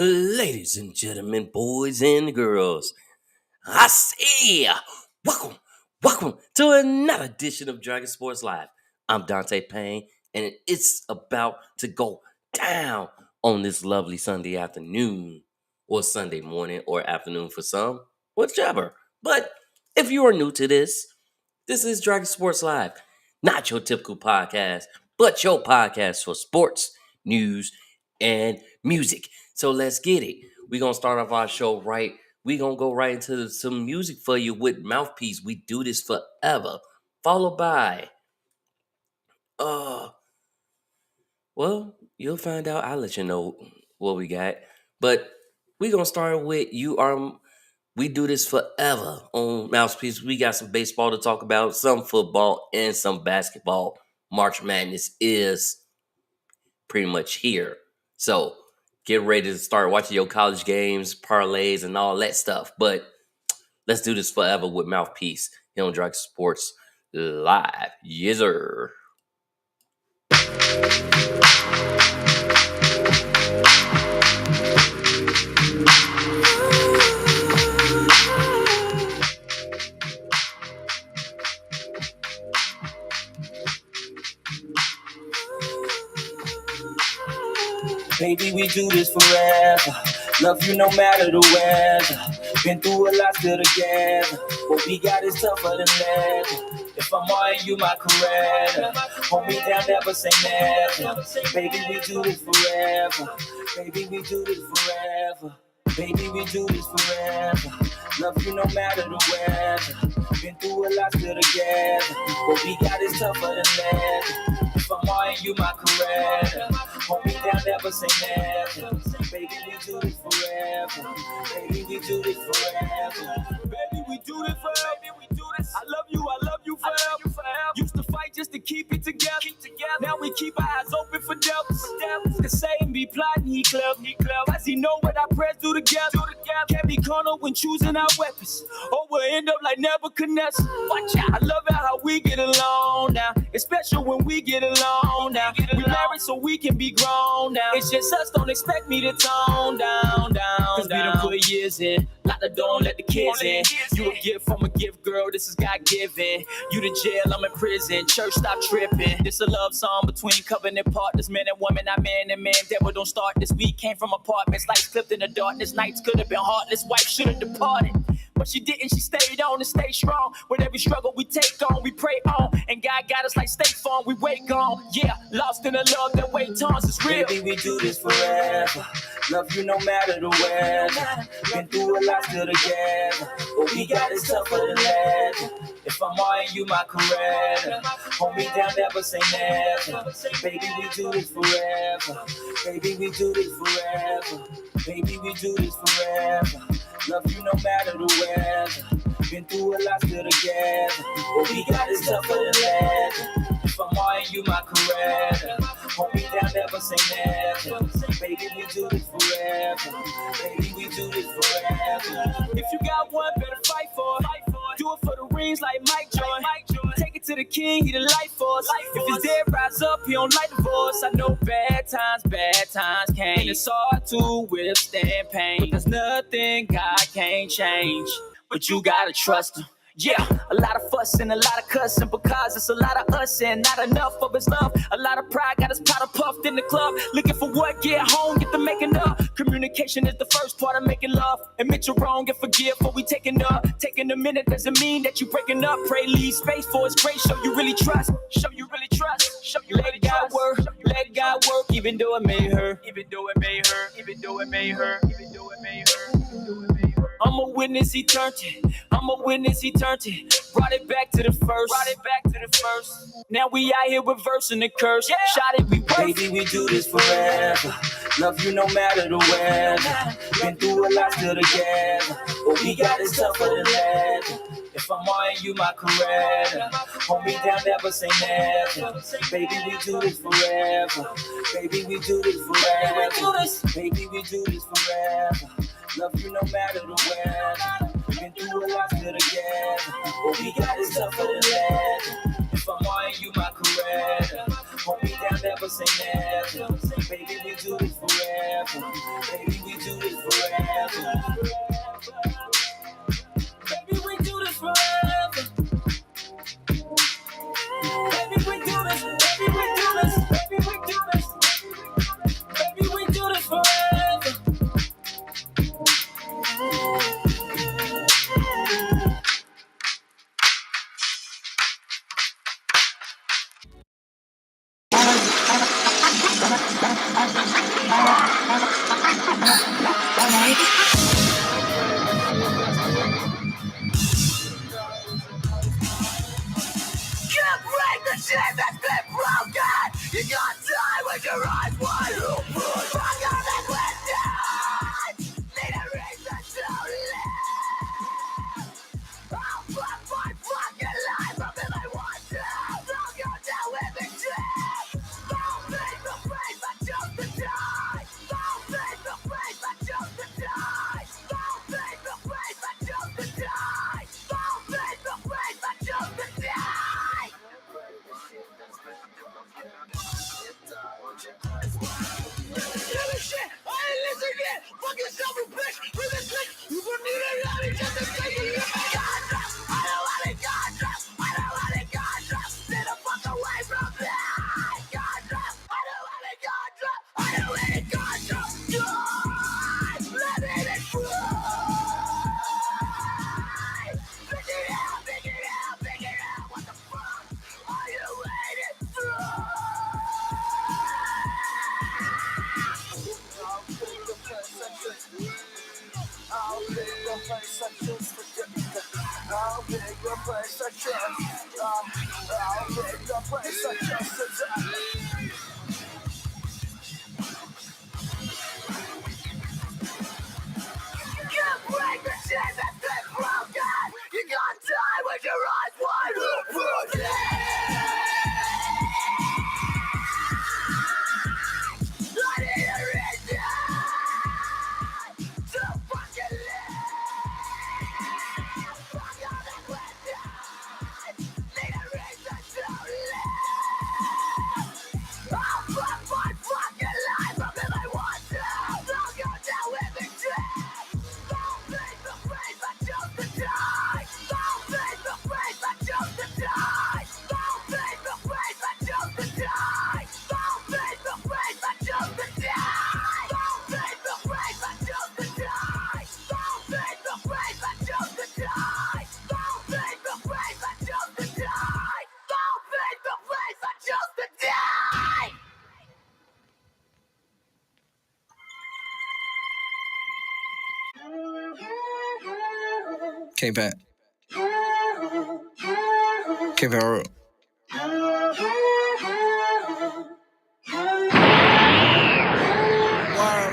Ladies and gentlemen, boys and girls, I say, welcome to another edition of Dragon Sports Live. I'm Dante Payne, and it's about to go down on this lovely Sunday afternoon, or Sunday morning, or afternoon for some, whichever. But if you are new to this is Dragon Sports Live, not your typical podcast, but your podcast for sports, news, and music. So let's get it. We're going to start off our show right. We're going to go right into some music for you with Mouthpiece. We do this forever. Followed by, well, you'll find out. I'll let you know what we got. But we're going to start with We do this forever on Mouthpiece. We got some baseball to talk about, some football, and some basketball. March Madness is pretty much here. So get ready to start watching your college games, parlays, and all that stuff. But let's do this forever with Mouthpiece here on Dragon Sports Live. Yes, sir. Baby, we do this forever. Love you no matter the weather. Been through a lot still together. What we got is tougher than leather. If I'm on you, my career. Hold me down, never say never. Baby, we do this forever. Baby, we do this forever. Baby, we do this forever. Love you no matter the weather. Been through a lot still together. What we got is tougher than leather. If I'm on you, my career. Hold me down, never say never. Baby, we do this forever. Baby, we do this forever. Baby, we do this forever. Baby, we do this. I love you forever. Used to fight just to keep it together. Now we keep our eyes open for devils. The same be plotting, he clever. Cause he know what our prayers do together. Can't be cornered when choosing our weapons. Or we'll end up like Nebuchadnezzar. Watch out. I love it how we get along now. It's special when we get along now. We married so we can be grown now. It's just us, don't expect me to tone down. Cause we done put years in. Lock the door and let the kids in. You a gift from a gift, girl, this is God given. You to jail, I'm in prison. Church, stop tripping. This a love song between covenant partners, men and women, not man and man. Devil don't start this week, came from apartments. Lights clipped in the darkness, nights could have been heartless. Wife should have departed, but she didn't, she stayed on and stayed strong. With every struggle we take on, we pray on. And God got us like State Farm, we wake on. Yeah, lost in a love that wait on is real. Baby, we do this forever. Love you no matter the weather. Been through a lot still together. What we got is tougher than leather. If I'm on you, my career. Hold me down, never say never. Baby, we do this forever. Baby, we do this forever. Baby, we do this forever. Love you no matter the weather. Been through a lot still together. What we got is tougher than leather. If I'm on you, my career. Hold me down, never say never. Baby, we do this forever. Baby, we do this forever. If you got one, better fight for it. Do it for the rings like Mike Jordan. Take it to the king, he the life force. If he's dead, rise up, he don't like divorce. I know bad times came. And it's hard to withstand pain. But there's nothing God can't change. But you gotta trust him. Yeah, a lot of fuss and a lot of cussing because it's a lot of us and not enough of his love. A lot of pride got us powder puffed in the club. Looking for what? Get home, get the making up. Communication is the first part of making love. Admit you're wrong and forgive for we taking up. Taking a minute doesn't mean that you breaking up. Pray, leave space for his grace. Show you really trust. Show you really trust. Show you let God work. Let God work even though it may hurt. Even though it may hurt. Even though it may hurt. Even though it may hurt. I'm a witness, he turned it. I'm a witness, he turned it. Brought it back to the first. Now we out here reversing the curse. Yeah. Shot it, we work. Baby, we do this forever. Love you no matter the weather. Been through a lot still together. What we got is tougher than leather. If I'm on you, my career. Hold me down, never say never. Baby, we do this forever. Baby, we do this forever. Baby, we do this forever. Love you no matter the weather. Been through a lot still together. What we got is tougher than leather. If I'm on you, my career. Hold me down, never say never. Baby, we do this forever. Baby, we do machine that's been broken. You got time with your eyes wide open. Fuck on the question. Need a reason to live. I'll fuck my fucking life up if I want to. I'll go down with the trip. I'll face the fate but choose to die. I'll face the fate but choose to die. I'll face the fate but choose to die. I'll face the fate but choose to die. Give a shit, I ain't listening. Fuck yourself, a bitch. With a click, you don't need a lot just to take it. You make contract. I don't want a contract. I don't want a contract. Stay the fuck away from me. Contract. I don't want a contract. I don't want a contract. God, let it fly. Figure it out, figure it out, figure it out. What the fuck are you waiting for? I'll pick the place I choose for you. I'll pick the place I choose. I'll pick the place I choose to die. You break the chain that's been broken. You got time with your eyes wide open. I need a reason to fucking live. Fuck all the questions. Need a reason to live. I'll fuck my fucking life up if I want to. I'll go down with the trip. I'll face the fate but choose to die. I'll face the fate but choose to die. I'll face the fate but choose to die. I'll face the fate but choose to die. I'll face the fate but choose to die. I'll face the fate but choose to die. I'll face the fate but choose to die. I'll face the fate but choose to die. King Pat. King Pat.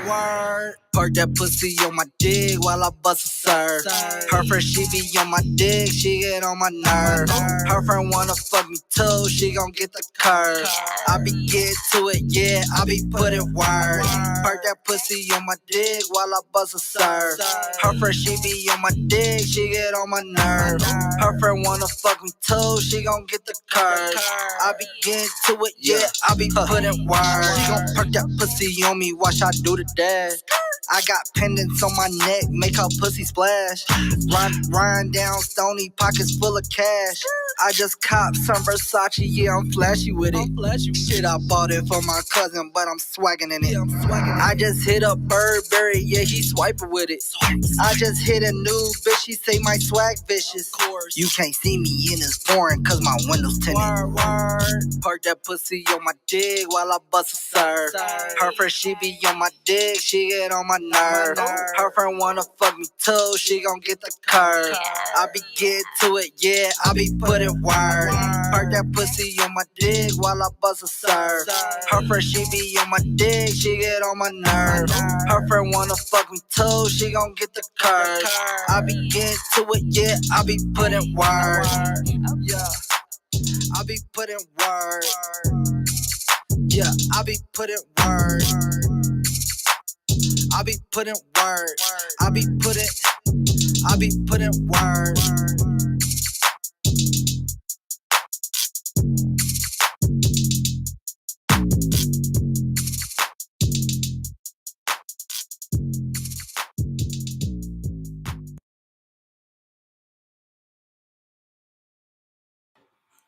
Word. Park that pussy on my dick while I bust a serve. Her friend, she be on my dick, she get on my nerve. Her friend wanna fuck me too, she gon' get the curve. I be getting to it, yeah, I be putting word. Park that pussy on my dick while I bust a serve. Her friend, she be on my dick, she get on my nerve. Her friend wanna fuck me too, she gon' get the curve. I be getting to it, yeah, I be putting word. She gon' park that pussy on me, watch I do the dash. I got pendants on my neck, make her pussy splash. Run down Stony, pockets full of cash. I just copped some Versace, yeah, I'm flashy with it. Shit, I bought it for my cousin, but I'm swagging in it. I just hit up Burberry, yeah, he swiping with it. I just hit a new bitch, she say my swag vicious. You can't see me in this foreign, cause my windows tinted. Park that pussy on my dick while I bust a serve. Her friend, she be on my dick, she get on my nerve. Her friend wanna fuck me too, she gon' get the curve. I be getting to it, yeah, I be putting word. Park that pussy on my dick while I bust a serve. Her friend, she be on my dick, she get on my nerve. Her friend wanna fuck me too, she gon' get the curve. I be getting to it, yeah, I be putting word. Yeah, I be putting word. Yeah, I be putting word. I be putting word. I be putting word.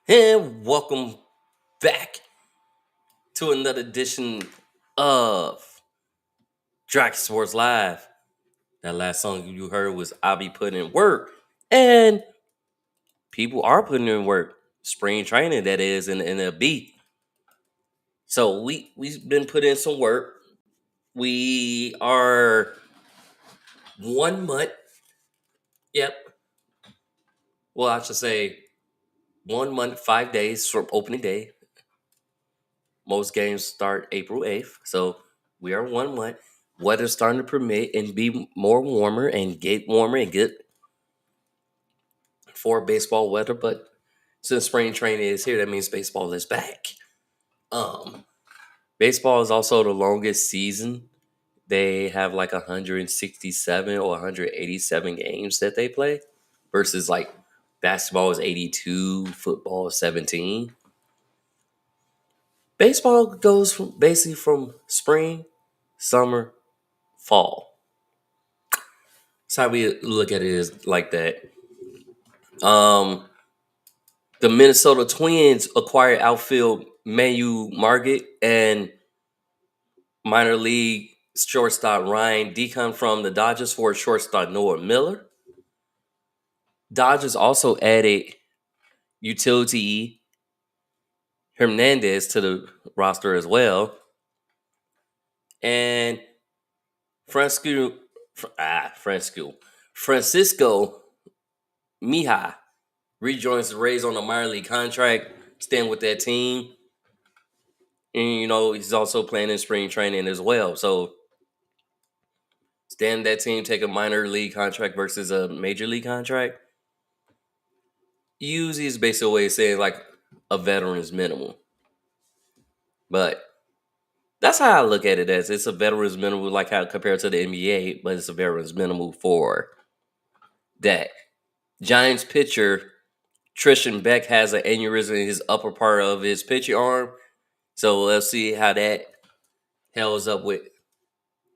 And welcome back to another edition of Dragon Sports Live. That last song you heard was "I'll Be Putting in Work," and people are putting in work. Spring training, that is, in the MLB. So we've been putting in some work. We are 1 month. Yep. Well, I should say 1 month, 5 days from opening day. Most games start April 8th. So we are 1 month. Weather's starting to permit and be more warmer and get warmer and good for baseball weather. But since spring training is here, that means baseball is back. Um, Baseball is also the longest season. They have like 167 or 187 games that they play versus like basketball is 82, football is 17. Baseball goes from basically from spring, summer, fall. That's how we look at it is like that. Um, the Minnesota Twins acquired outfield Manu Margit and minor league shortstop Ryan Deacon from the Dodgers for shortstop Noah Miller. Dodgers also added utility Hernandez to the roster as well. And Francisco, Francisco Mija rejoins the Rays on a minor league contract, staying with that team. And, he's also playing in spring training as well. So, staying that team, take a minor league contract versus a major league contract, usually is basically a way of saying like a veteran's minimum. But that's how I look at it as it's a veteran's minimum, like how compared to the NBA, but it's a veteran's minimum for that. Giants pitcher Tristan Beck has an aneurysm in his upper part of his pitching arm. So let's see how that holds up with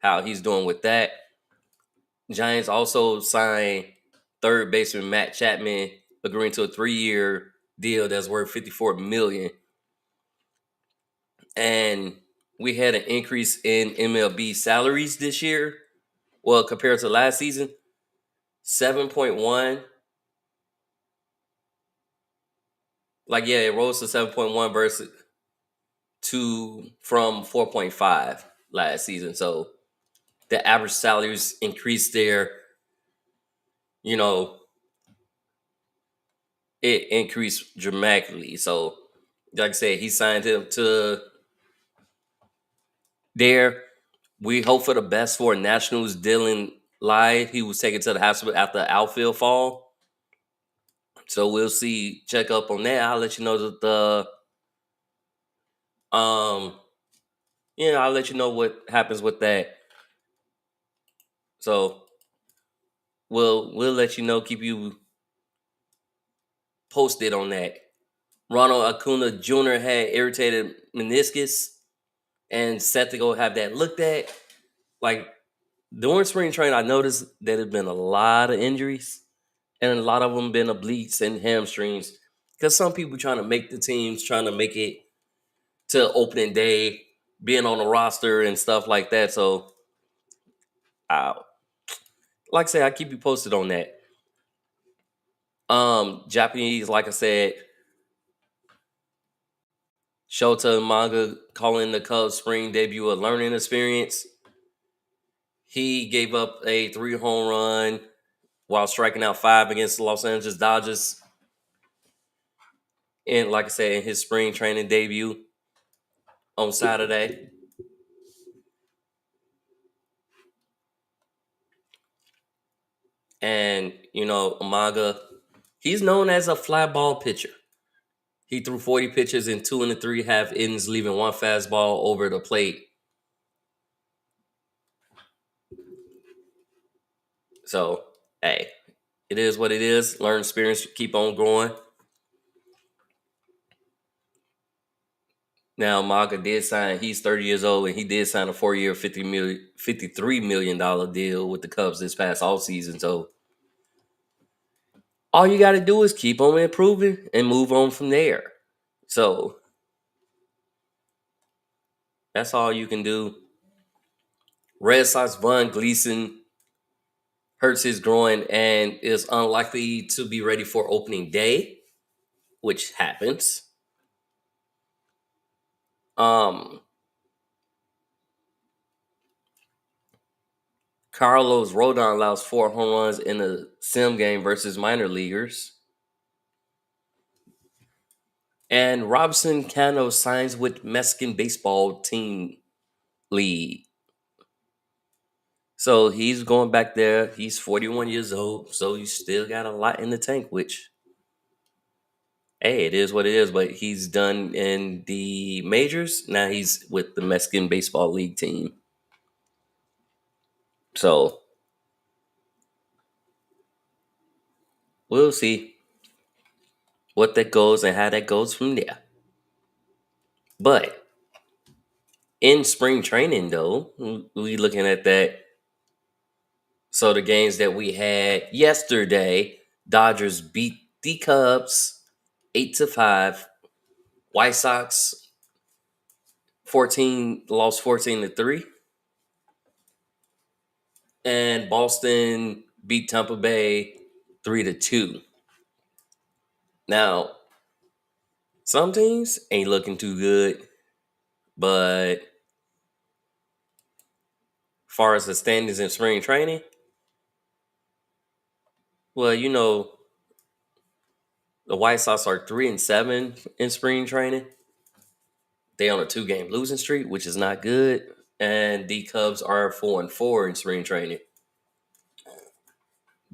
how he's doing with that. Giants also signed third baseman Matt Chapman, agreeing to a 3-year deal that's worth $54 million. And we had an increase in MLB salaries this year. Well, compared to last season, 7.1. It rose to 7.1 versus from 4.5 last season. So the average salaries increased there. It increased dramatically. So, like I said, he signed him to there. We hope for the best for Nationals Dylan Lai. He was taken to the hospital after outfield fall. So we'll see. Check up on that. I'll let you know that I'll let you know what happens with that. So we'll let you know, keep you posted on that. Ronald Acuna Jr. had irritated meniscus and set to go have that looked at. Like during spring training, I noticed that there's been a lot of injuries, and a lot of them been obliques and hamstrings. Because some people trying to make the teams, trying to make it to opening day, being on the roster and stuff like that. So, like I said, I keep you posted on that. Japanese, like I said, Shota Manga calling the Cubs spring debut a learning experience. He gave up a 3-home run while striking out 5 against the Los Angeles Dodgers. And like I said, in his spring training debut on Saturday. And, Umaga, he's known as a fly ball pitcher. He threw 40 pitches in 2 and 3.5 innings, leaving 1 fastball over the plate. So, hey, it is what it is. Learn experience, keep on going. Now, Maga did sign, he's 30 years old, and he did sign a 4-year, $53 million deal with the Cubs this past offseason. So, all you got to do is keep on improving and move on from there. So, that's all you can do. Red Sox Von Gleason hurts his groin and is unlikely to be ready for opening day, which happens. Carlos Rodon allows 4 home runs in a sim game versus minor leaguers. And Robson Cano signs with Mexican baseball team league. So he's going back there. He's 41 years old, so he's still got a lot in the tank, which, hey, it is what it is. But he's done in the majors. Now he's with the Mexican baseball league team. So we'll see what that goes and how that goes from there. But in spring training, though, we looking at that. So the games that we had yesterday, Dodgers beat the Cubs 8-5. White Sox lost 14-3. And Boston beat Tampa Bay 3-2. Now, some teams ain't looking too good, but far as the standings in spring training, well, the White Sox are 3-7 in spring training. They on a 2-game losing streak, which is not good. And the Cubs are 4-4 in spring training.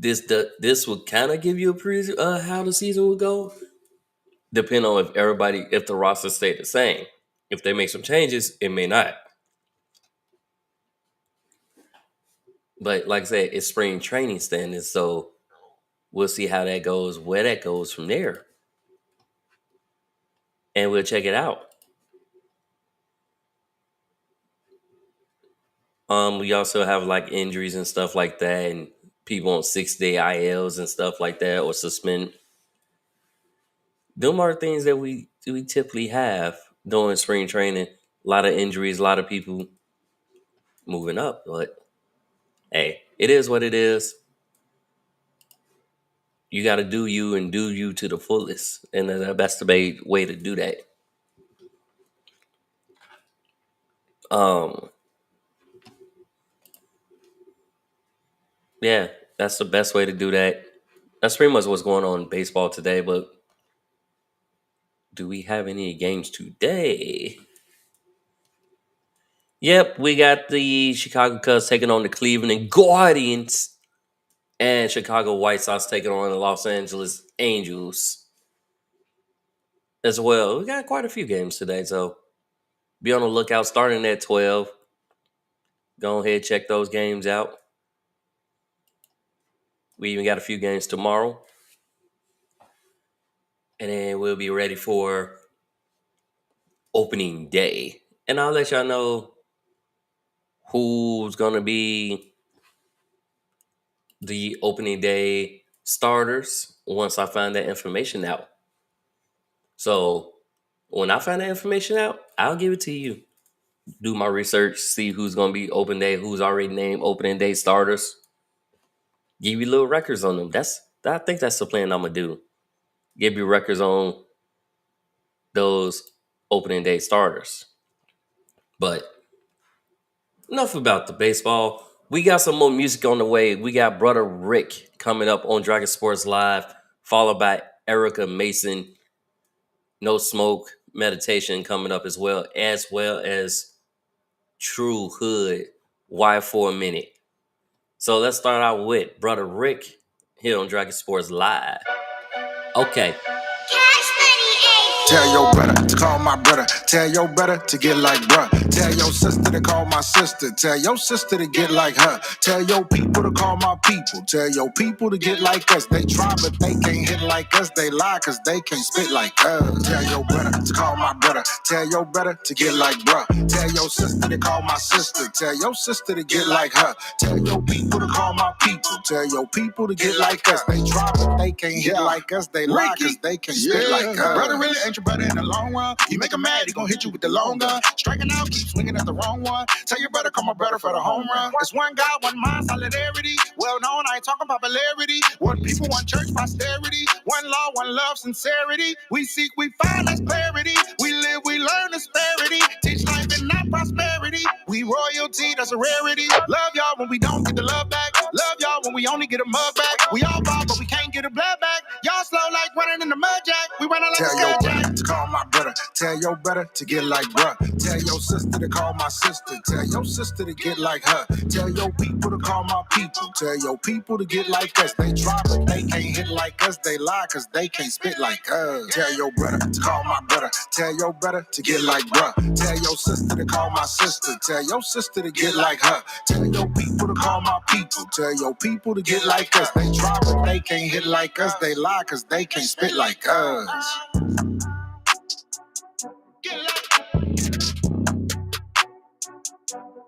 This will kind of give you a preview how the season will go, depending on if the roster stay the same. If they make some changes, it may not. But like I said, it's spring training standings, so we'll see how that goes, where that goes from there. And we'll check it out. We also have like injuries and stuff like that, and people on 6-day ILs and stuff like that, or suspend. Them are things that we typically have during spring training. A lot of injuries, a lot of people moving up, but hey, it is what it is. You got to do you and do you to the fullest, and that's the way to do that. Yeah, that's the best way to do that. That's pretty much what's going on in baseball today. But do we have any games today? Yep, we got the Chicago Cubs taking on the Cleveland Guardians, and Chicago White Sox taking on the Los Angeles Angels as well. We got quite a few games today, so be on the lookout. Starting at 12. Go ahead, check those games out. We even got a few games tomorrow. And then we'll be ready for opening day. And I'll let y'all know who's going to be the opening day starters once I find that information out. So when I find that information out, I'll give it to you. Do my research, see who's going to be open day, who's already named opening day starters. Give you little records on them. I think that's the plan I'm going to do. Give you records on those opening day starters. But enough about the baseball. We got some more music on the way. We got Brother Rick coming up on Dragon Sports Live, followed by Erica Mason, No Smoke Meditation coming up as well as True Hood, Why for a Minute. So let's start out with Brother Rick here on Dragon Sports Live. Okay. Tell your brother to call my brother. Tell your brother to get like bruh. Tell your sister to call my sister. Tell your sister to get like her. Tell your people to call my people. Tell your people to get like us. They try but they can't hit like us. They lie cause they can't spit like us. Tell your brother to call my brother. Tell your brother to get like bruh. Tell your sister to call my sister. Tell your sister to get like her. Tell your people to call my people. Tell your people to get like us. They try but they can't hit like us. They lie cause they can't spit like us. Brother really ain't your brother in the long run. You make him mad, he gon' hit you with the long gun. Striking out, keep swinging at the wrong one. Tell your brother, call my brother for the home run. It's one God, one mind, solidarity. Well known, I ain't talking popularity. One people, one church, posterity. One law, one love, sincerity. We seek, we find, that's clarity. We live, we learn disparity. Teach life and not prosperity. We royalty, that's a rarity. Love y'all when we don't get the love back. Love y'all when we only get a mug back. We all ball, but we can't get a blood back. Y'all slow like running in the mud jack. We running like a sky jack. call my brother. Tell your brother to get like bruh. Tell your sister to call my sister. Tell your sister to get like her. Tell your people to call my people. Tell your people to get like us. They try but they can't hit like us. They lie cause they can't spit like us. Tell your brother to call my brother. Tell your brother to get like bruh. Tell your sister to call my sister. Tell your sister to get like her. Tell your people to call my people. Tell your people to get like us. They try but they can't hit like us. They lie cause they can't spit like us. Get like,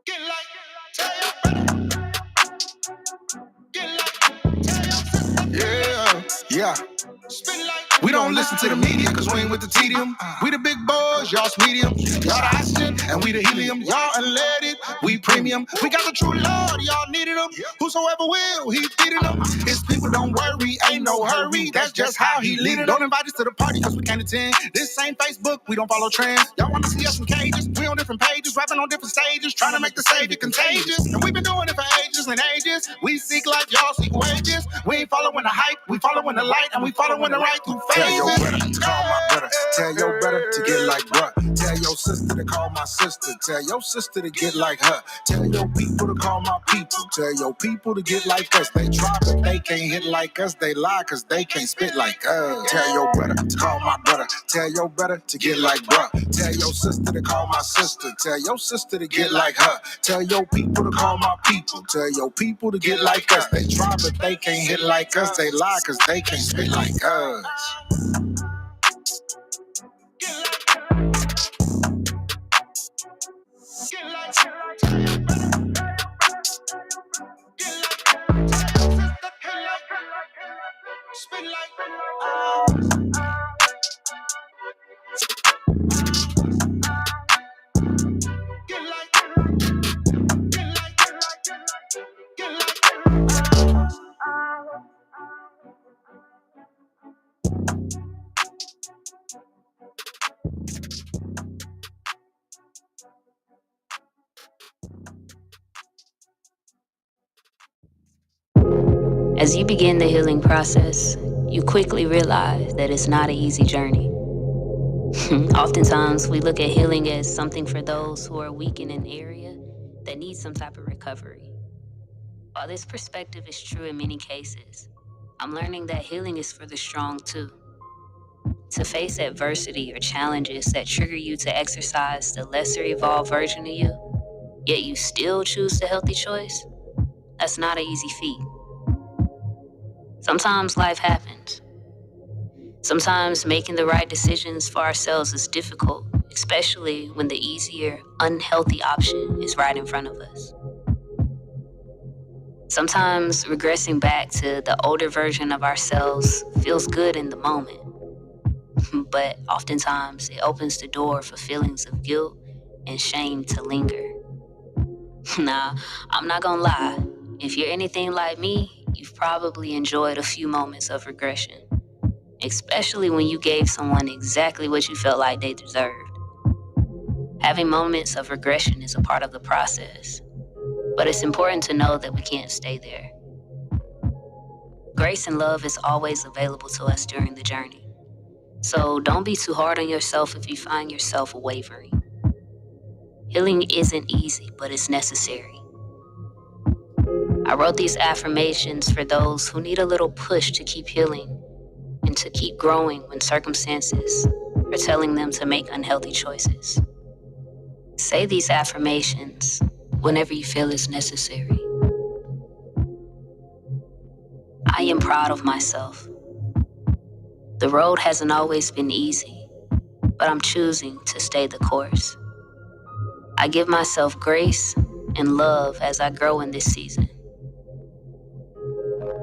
get like, tell your brother. Get like, tell your sister. Yeah, yeah. We don't listen to the media cause we ain't with the tedium. We the big boys, y'all's medium. Y'all the oxygen and we the helium. Y'all unleaded, we premium. We got the true Lord, y'all needed him. Whosoever will, he feeding them. His people don't worry, ain't no hurry. That's just how he leading. Don't invite us to the party cause we can't attend. This ain't Facebook, we don't follow trends. Y'all wanna see us in cages? We on different pages, rapping on different stages, trying to make the savior contagious. And we've been doing it for ages and ages. We seek life, y'all seek wages. We ain't following the hype, we following the light, and we following the right through faith. Tell your brother to call my brother. Tell your brother to get like bruh. Tell your sister to call my sister. Tell your sister to get like her. Tell your people to call my people. Tell your people to get like us. They try but they can't hit like us. They lie cause they can't spit like us. Tell your brother to call my brother. Tell your brother to get like bruh. Tell your sister to call my sister. Tell your sister to get like her. Tell your people to call my people. Tell your people to get like us. They try but they can't hit like us. They lie cause they can't spit like us. As you begin the healing process, you quickly realize that it's not an easy journey. Oftentimes, we look at healing as something for those who are weak in an area that needs some type of recovery. While this perspective is true in many cases, I'm learning that healing is for the strong too. To face adversity or challenges that trigger you to exercise the lesser evolved version of you, yet you still choose the healthy choice, that's not an easy feat. Sometimes life happens. Sometimes making the right decisions for ourselves is difficult, especially when the easier, unhealthy option is right in front of us. Sometimes regressing back to the older version of ourselves feels good in the moment, but oftentimes it opens the door for feelings of guilt and shame to linger. Now, I'm not gonna lie, if you're anything like me, you've probably enjoyed a few moments of regression, especially when you gave someone exactly what you felt like they deserved. Having moments of regression is a part of the process, but it's important to know that we can't stay there. Grace and love is always available to us during the journey, so don't be too hard on yourself if you find yourself wavering. Healing isn't easy, but it's necessary. I wrote these affirmations for those who need a little push to keep healing and to keep growing when circumstances are telling them to make unhealthy choices. Say these affirmations whenever you feel it's necessary. I am proud of myself. The road hasn't always been easy, but I'm choosing to stay the course. I give myself grace and love as I grow in this season.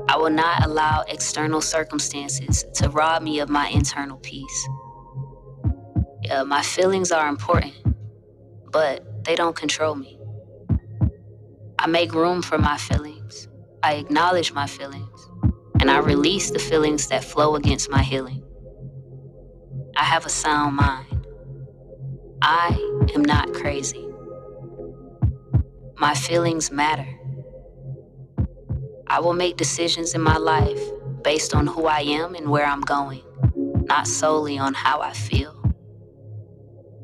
I will not allow external circumstances to rob me of my internal peace. My feelings are important, but they don't control me. I make room for my feelings. I acknowledge my feelings, and I release the feelings that flow against my healing. I have a sound mind. I am not crazy. My feelings matter. I will make decisions in my life based on who I am and where I'm going, not solely on how I feel.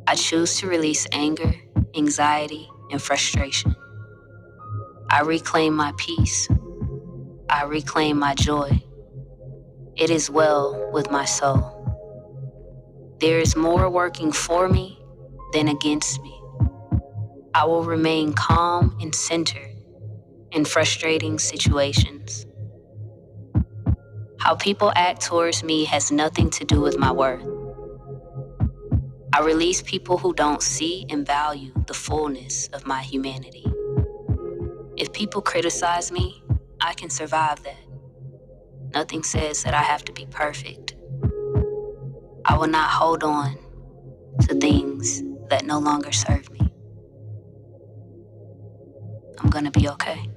I choose to release anger, anxiety, and frustration. I reclaim my peace. I reclaim my joy. It is well with my soul. There is more working for me than against me. I will remain calm and centered in frustrating situations. How people act towards me has nothing to do with my worth. I release people who don't see and value the fullness of my humanity. If people criticize me, I can survive that. Nothing says that I have to be perfect. I will not hold on to things that no longer serve me. I'm gonna be okay.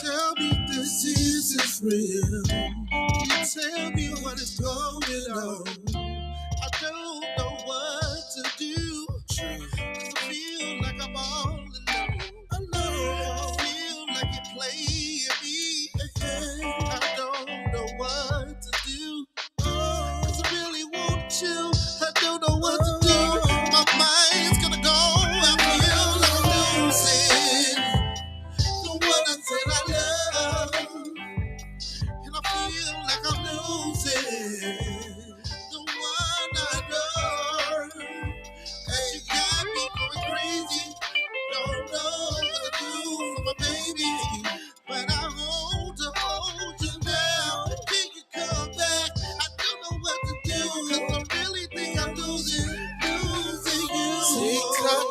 Tell me this is real. Tell me what is going on. I don't know what to do. 'Cause I feel like I'm all alone. I feel like you're playing me. I don't know what to do. 'Cause I really want you. I don't know what to do. My mind's gonna go. I feel like I'm losing the one I said I love. And I feel like I'm losing the one I adore. Hey, you got me going crazy. Don't know what to do for my baby. But I hold you now. Can you come back? I don't know what to do. 'Cause I really think I'm losing you. Tick tock,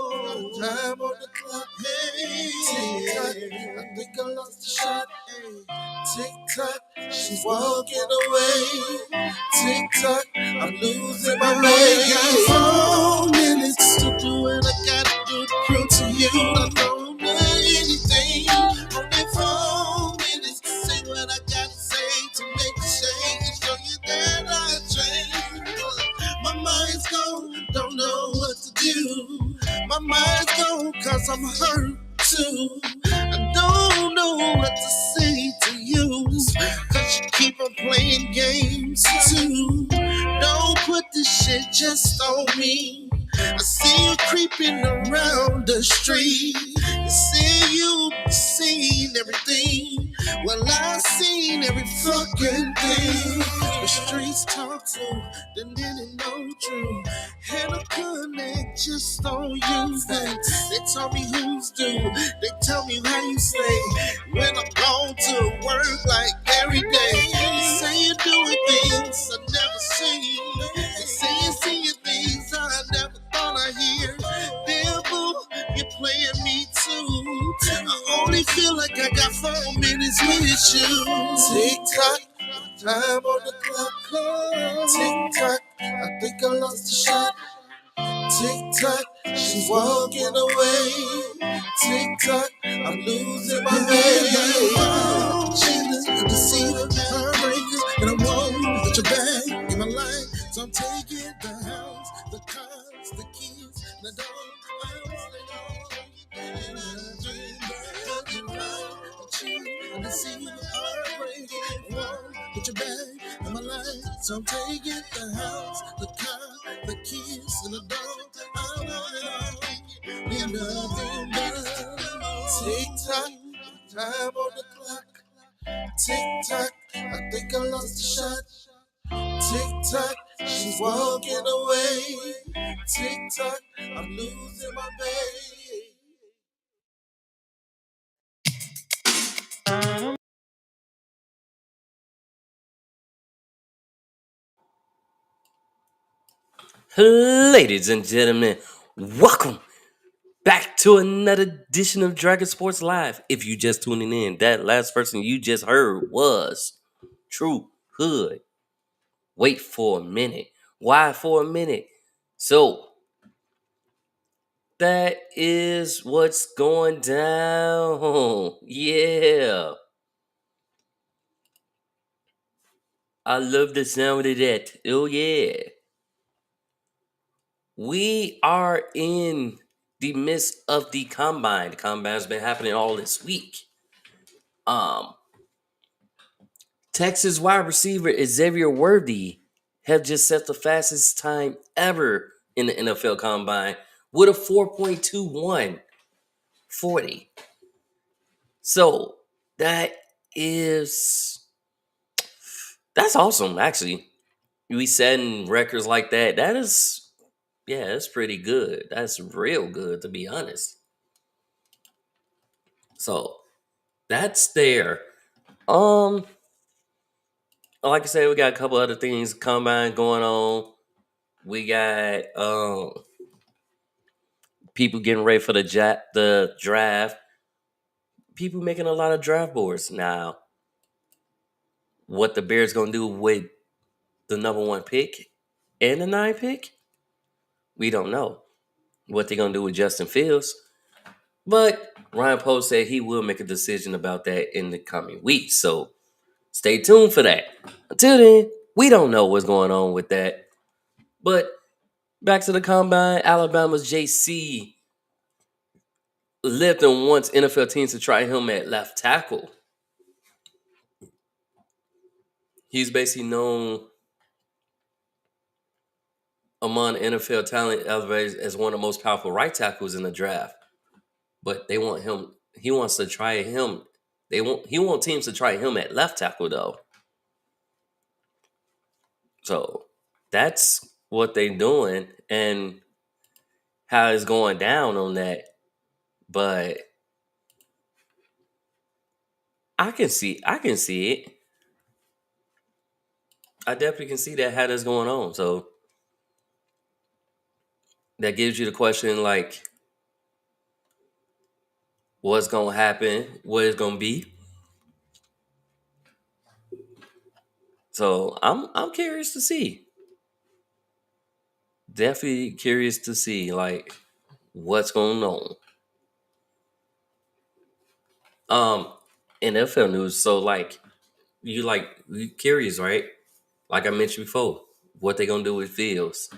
time on the clock. Hey, tick tock, I think I lost the shot. Tick tock, she's walking away. Tick tock, I'm losing my way. Got 4 minutes to do what I gotta do to prove to you I don't know anything. Only 4 minutes to say what I gotta say to make a change and show you that I changed. My mind's gone, don't know what to do. My mind's gone 'cause I'm hurt too. I don't know what to say to you, 'cause you keep on playing games too. Don't put this shit just on me. I see you creeping around the street. You say you seen everything. Well, I seen every fucking thing. The streets talk to, then it know true. And I connect just on you. They tell me who's due. They tell me how you stay when I'm gone to work like every day. They say you're doing things I never seen. They say you're seeing things I never thought I'd hear. Damn boo, you're playing me too. I only feel like I got 4 minutes with you. Tick tock, time on the clock. Tick tock, I think I lost the shot. Tick tock, she's walking away. Tick tock, I'm losing my way. Cheaters, deceivers, heartbreakers, and I won't put you back in my life. So I'm taking the house, the cars, the keys, the dog. I want it all. And I dream of you right. I cheat, I deceive, heartbreaking, won't put you back in my life. So I'm taking the house, the car, a kiss and a dog. I want it all. Need nothing but tick tock, time on the clock. Tick tock, I think I lost the shot. Tick tock, she's walking away. Tick tock, I'm losing my babe. Ladies and gentlemen, welcome back to another edition of Dragon Sports Live. If you just tuning in, that last person you just heard was True Hood. Wait for a minute. Why for a minute? So, that is what's going down. Yeah. I love the sound of that. Oh, yeah. We are in the midst of the combine. The combine's been happening all this week. Um, Texas wide receiver Xavier Worthy have just set the fastest time ever in the NFL combine with a 4.21 40. So that is that's awesome, actually. We setting records like that. That is, yeah, that's pretty good. That's real good, to be honest. So that's there. Um, like I said, we got a couple other things combine going on. We got people getting ready for the draft. People making a lot of draft boards now. What the Bears gonna do with the number one pick and the 9 pick? We don't know. What they gonna do with Justin Fields? But Ryan Post said he will make a decision about that in the coming weeks. So stay tuned for that. Until then, we don't know what's going on with that. But back to the combine, Alabama's JC Lipton wants NFL teams to try him at left tackle. He's basically known among NFL talent as one of the most powerful right tackles in the draft. But they want him. He wants to try him. He want teams to try him at left tackle though. So that's what they're doing and how it's going down on that. But I can see it. I definitely can see that how that's going on. So that gives you the question like what's gonna happen, what it's gonna be. So I'm curious to see. Definitely curious to see like what's going on. Um NFL news. So like you curious, right? Like I mentioned before, what they gonna do with Fields.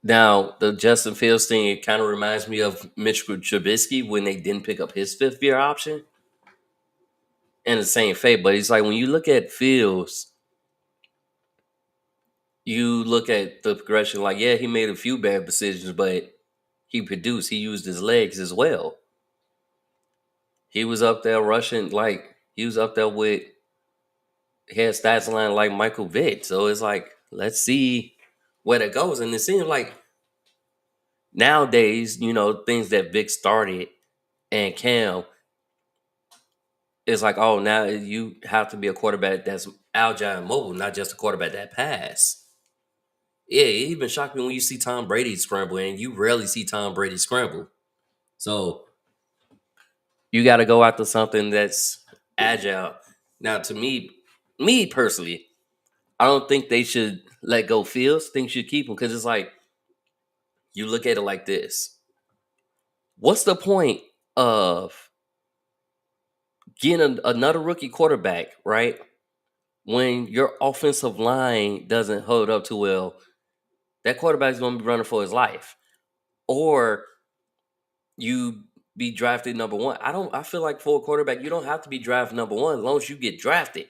Now, the Justin Fields thing, it kind of reminds me of Mitch Trubisky when they didn't pick up his 5th-year option. And the same fate, but it's like when you look at Fields, you look at the progression, like, yeah, he made a few bad decisions, but he produced. He used his legs as well. He was up there rushing, like, he was up there with, he had stats line like Michael Vick. So it's like, let's see where that goes. And it seems like nowadays, things that Vic started and Cam, it's like, oh, now you have to be a quarterback that's agile and mobile, not just a quarterback that pass. Yeah, it even shocked me when you see Tom Brady scramble, and you rarely see Tom Brady scramble. So you got to go after something that's agile. Now, to me personally, I don't think they should let go Fields. I think should keep him because it's like you look at it like this: what's the point of getting another rookie quarterback, right? When your offensive line doesn't hold up too well, that quarterback is going to be running for his life. Or you be drafted number one. I feel like for a quarterback, you don't have to be drafted number one as long as you get drafted.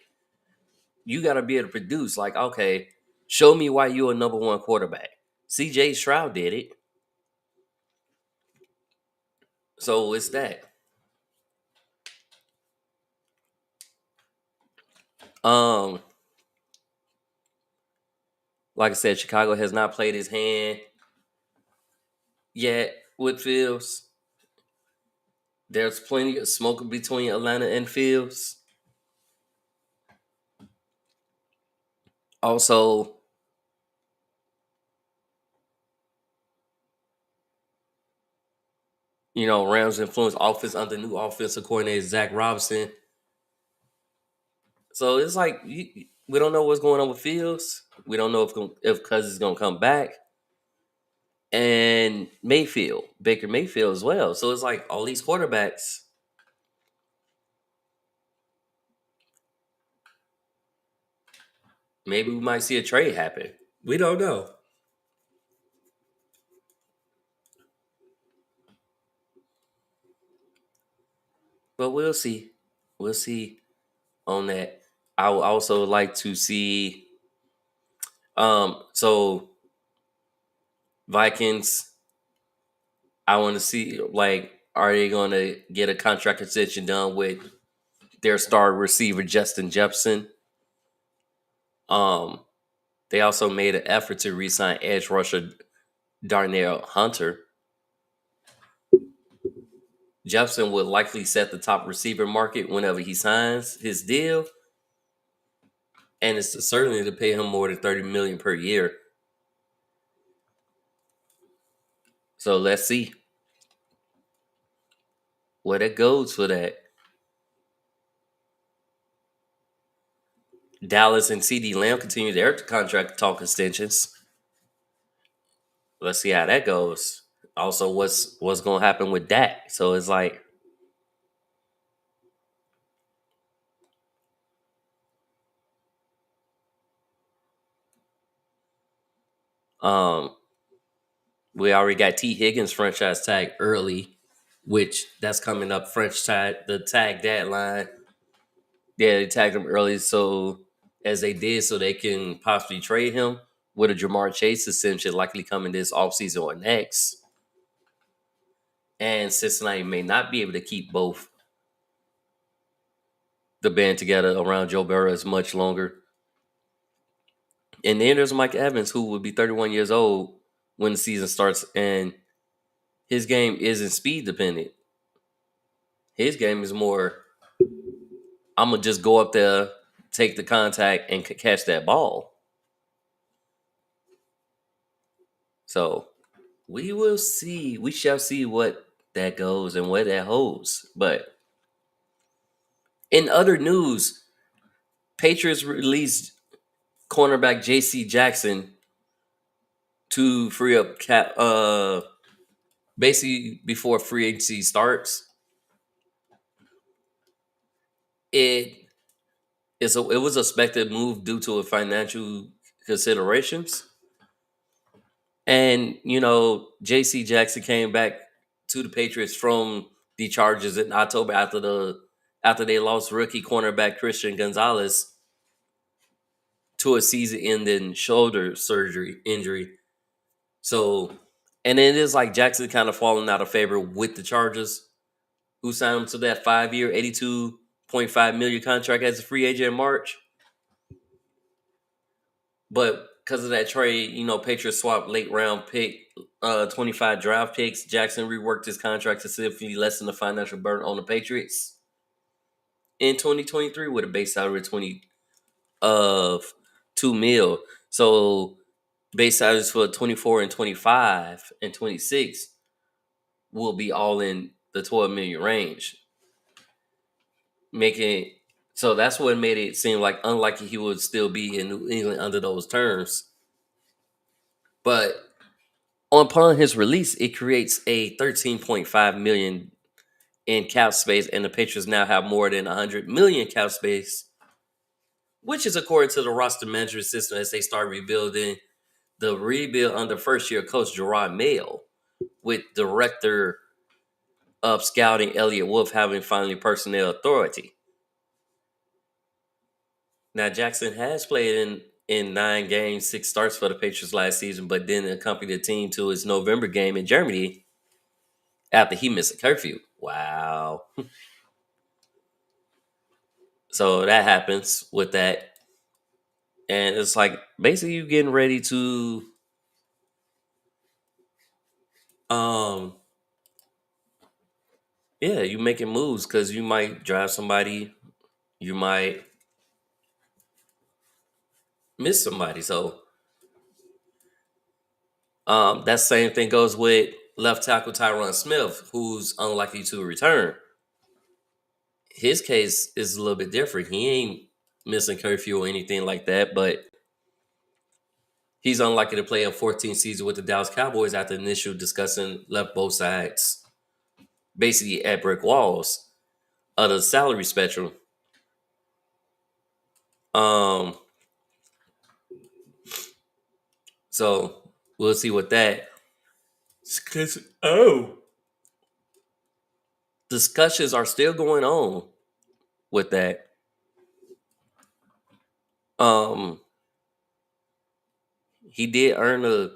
You got to be able to produce. Like, okay, show me why you're a number one quarterback. CJ Stroud did it. So it's that. Um, like I said, Chicago has not played his hand yet with Fields. There's plenty of smoke between Atlanta and Fields. Also, Rams influence offense under new offensive coordinator Zach Robinson. So it's like we don't know what's going on with Fields. We don't know if Cousins is gonna come back, and Baker Mayfield as well. So it's like all these quarterbacks. Maybe we might see a trade happen. We don't know, but we'll see. We'll see on that. I would also like to see. So Vikings. I want to see are they going to get a contract extension done with their star receiver Justin Jefferson? Um, they also made an effort to re-sign edge rusher Darnell Hunter. Jefferson would likely set the top receiver market whenever he signs his deal, and it's certainly to pay him more than $30 million per year. So let's see where that goes for that. Dallas and CD Lamb continue their contract talk extensions. Let's see how that goes. Also, what's going to happen with Dak? So it's like, um, we already got T Higgins franchise tag early, which that's coming up. The tag deadline. Yeah, they tagged him early, so as they did, so they can possibly trade him with a Jamar Chase extension likely coming this offseason or next. And Cincinnati may not be able to keep both the band together around Joe Burrow as much longer. And then there's Mike Evans, who will be 31 years old when the season starts, and his game isn't speed dependent. His game is more, I'm going to just go up there, take the contact, and catch that ball. So we will see. We shall see what that goes and where that holds. But in other news, Patriots released cornerback J.C. Jackson to free up cap, basically before free agency starts. It was a expected move due to financial considerations. And, J.C. Jackson came back to the Patriots from the Chargers in October after they lost rookie cornerback Christian Gonzalez to a season-ending shoulder surgery injury. So, and it is like Jackson kind of falling out of favor with the Chargers, who signed him to that 5-year, $82.5 million contract as a free agent in March. But because of that trade, Patriots swapped late round pick, 25 draft picks. Jackson reworked his contract to significantly lessen the financial burden on the Patriots in 2023 with a base salary of $2 million. So base salaries for 24 and 25 and 26 will be all in the 12 million range. So that's what made it seem like unlikely he would still be in New England under those terms. But upon his release, it creates a $13.5 million in cap space, and the Patriots now have more than $100 million cap space, which is according to the roster management system as they start rebuilding. The rebuild under first-year coach Gerard Mayo, with director of scouting Elliott Wolf having finally personnel authority. Now, Jackson has played in in 9 games, 6 starts for the Patriots last season, but then accompanied the team to his November game in Germany after he missed a curfew. Wow. So that happens with that. And it's like basically you getting ready to um yeah, you making moves because you might drive somebody, you might miss somebody. So that same thing goes with left tackle Tyron Smith, who's unlikely to return. His case is a little bit different. He ain't missing curfew or anything like that, but he's unlikely to play a 14th season with the Dallas Cowboys after initial discussing left both sides basically at brick walls of the salary spectrum. Um, so we'll see what that. Oh, discussions are still going on with that. Um, he did earn a,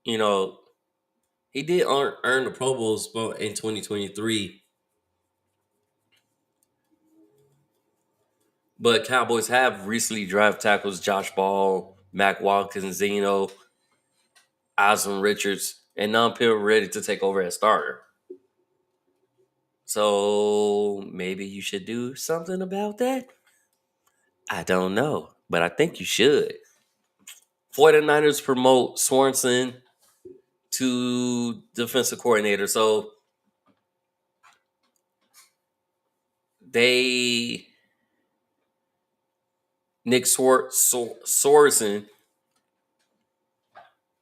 you know, he did earn the Pro Bowl spot in 2023. But Cowboys have recently draft tackles Josh Ball, Mac Watkins, Zeno, Osmond Richards, and none appear ready to take over as starter. So maybe you should do something about that? I don't know, but I think you should. 49ers promote Swanson to defensive coordinator. So they Nick Sorensen,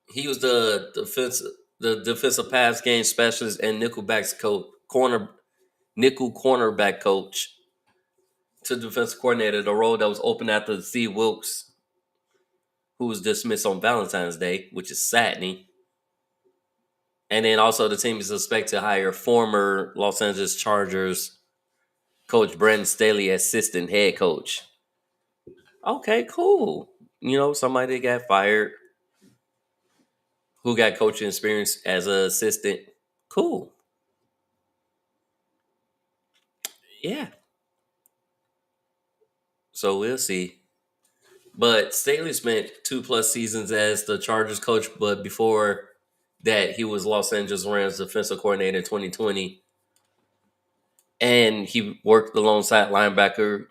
he was the defensive pass game specialist and nickel cornerback coach to defensive coordinator, the role that was open after Steve Wilkes, who was dismissed on Valentine's Day, which is saddening. And then also the team is expected to hire former Los Angeles Chargers coach Brandon Staley as assistant head coach. Okay, cool. Somebody that got fired who got coaching experience as an assistant. Cool. Yeah. So we'll see. But Staley spent 2+ seasons as the Chargers coach, but before that, he was Los Angeles Rams defensive coordinator in 2020. And he worked alongside linebacker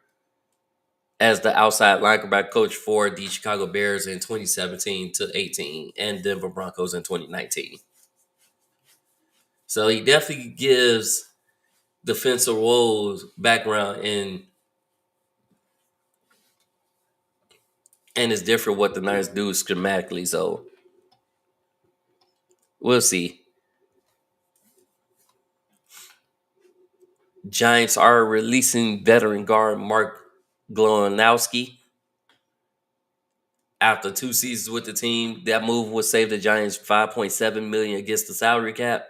as the outside linebacker coach for the Chicago Bears in 2017 to 18 and Denver Broncos in 2019. So he definitely gives defensive roles background and it's different what the Niners do schematically. So we'll see. Giants are releasing veteran guard Mark Glonowski after 2 seasons with the team. That move would save the Giants $5.7 million against the salary cap,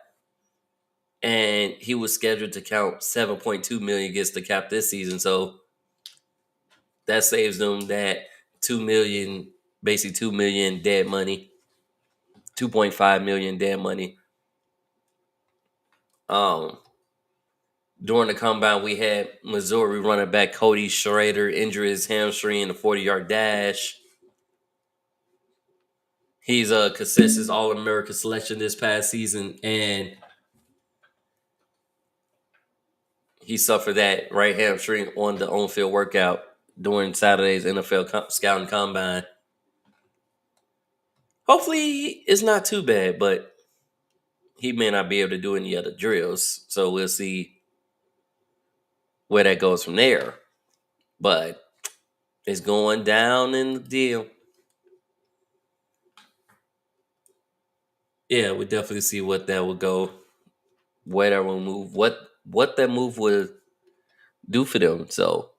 and he was scheduled to count $7.2 million against the cap this season. So that saves them that $2 million, basically $2 million dead money, $2.5 million dead money. During the combine, we had Missouri running back Cody Schrader injure his hamstring in the 40-yard dash. He's a consensus All-American selection this past season, and he suffered that right hamstring on the on-field workout during Saturday's NFL Scouting Combine. Hopefully, it's not too bad, but he may not be able to do any other drills, so we'll see where that goes from there. But it's going down in the deal. Yeah, we definitely see what that will go, where that will move, what that move would do for them. So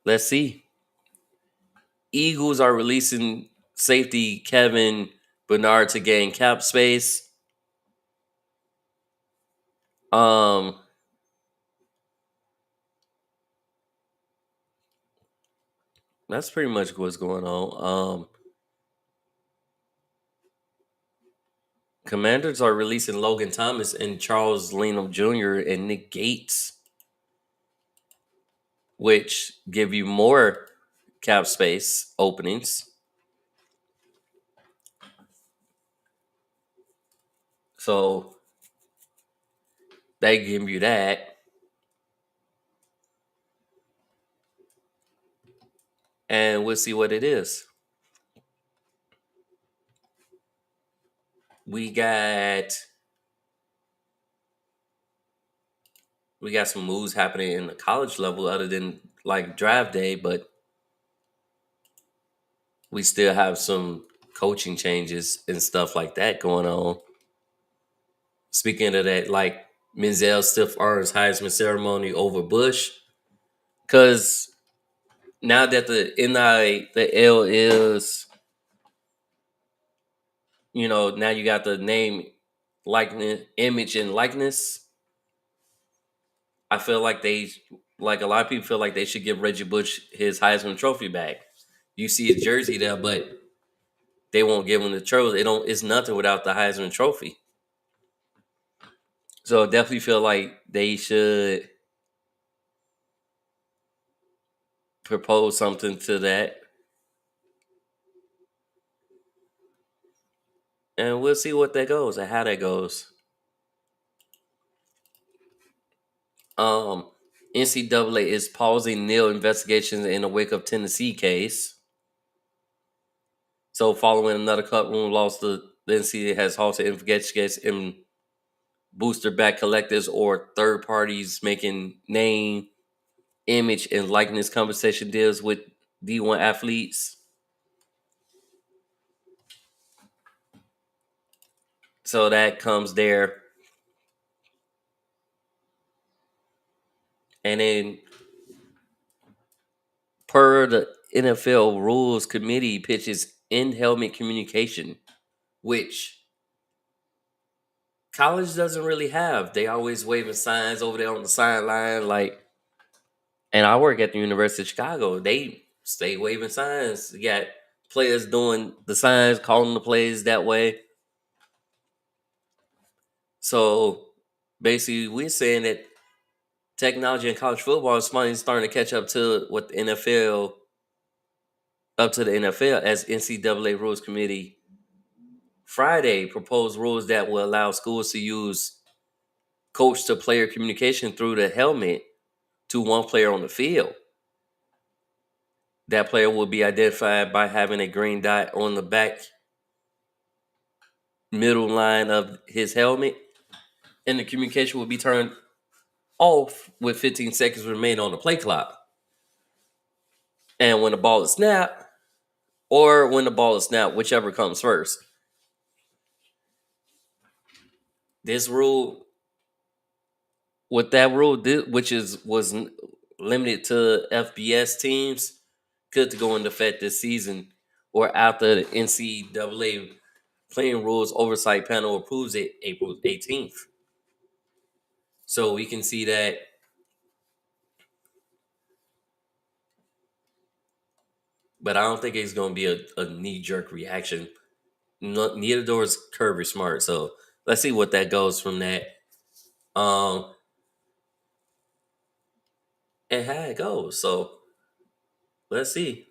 let's see. Eagles are releasing safety Kevin Bernard to gain cap space. Um, That's pretty much what's going on. Commanders are releasing Logan Thomas and Charles Leno Jr. and Nick Gates, which give you more cap space openings. So they give you that. And we'll see what it is. We got some moves happening in the college level other than like draft day, but we still have some coaching changes and stuff like that going on. Speaking of that, like Menzel stiff arms Heisman ceremony over Bush, because now that the L is, now you got the name, likeness, image, and likeness. I feel like a lot of people feel like they should give Reggie Bush his Heisman Trophy back. You see his jersey there, but they won't give him the trophy. It's nothing without the Heisman Trophy. So I definitely feel like they should propose something to that, and we'll see what that goes and how that goes. Um, NCAA is pausing nil investigations in the wake of Tennessee case. So, following another cut room loss, the NCAA has halted investigations in booster back collectors or third parties making name, image, and likeness compensation deals with D1 athletes. So that comes there. And then, per the NFL Rules Committee, pitches in helmet communication, which college doesn't really have. They always waving signs over there on the sideline, like. And I work at the University of Chicago. They stay waving signs. You got players doing the signs, calling the plays that way. So basically, we're saying that technology in college football is finally starting to catch up to what the NFL, as NCAA Rules Committee Friday proposed rules that will allow schools to use coach to player communication through the helmet to one player on the field. That player will be identified by having a green dot on the back middle line of his helmet, and the communication will be turned off with 15 seconds remaining on the play clock. And when the ball is snapped, whichever comes first. This rule, with that rule, which was limited to FBS teams, could go into effect this season or after the NCAA playing rules oversight panel approves it April 18th. So we can see that but I don't think it's going to be a knee-jerk reaction. Neither door is Kirby Smart, so let's see what that goes from that. And how it goes. So let's see.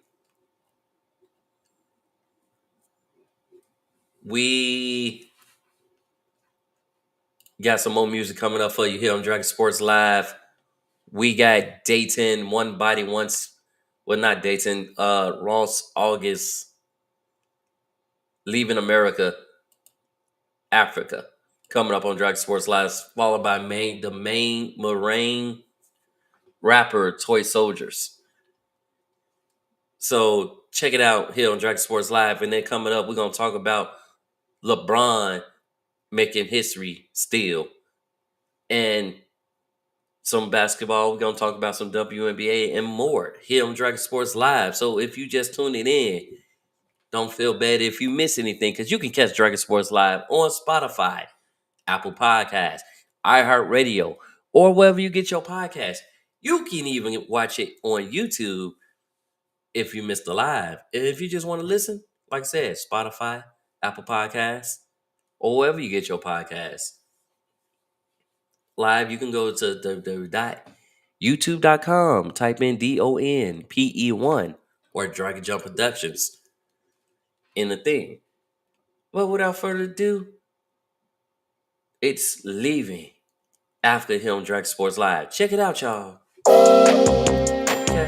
We got some more music coming up for you here on Dragon Sports Live. We got Dayton, One Body Once. Well, not Dayton. Ross August, Leaving America, Africa. Coming up on Dragon Sports Live, followed by the main Moraine rapper, Toy Soldiers. So check it out here on Dragon Sports Live. And then coming up, we're going to talk about LeBron making history still. And some basketball. We're going to talk about some WNBA and more here on Dragon Sports Live. So if you just tuned in, don't feel bad if you miss anything, because you can catch Dragon Sports Live on Spotify, Apple Podcasts, iHeartRadio, or wherever you get your podcast. You can even watch it on YouTube if you missed the live. If you just want to listen, like I said, Spotify, Apple Podcasts, or wherever you get your podcasts. Live, you can go to youtube.com, type in DONPE1 or Dragon Jump Productions in the thing. But without further ado, it's leaving after him Dragon Sports Live. Check it out, y'all. Okay.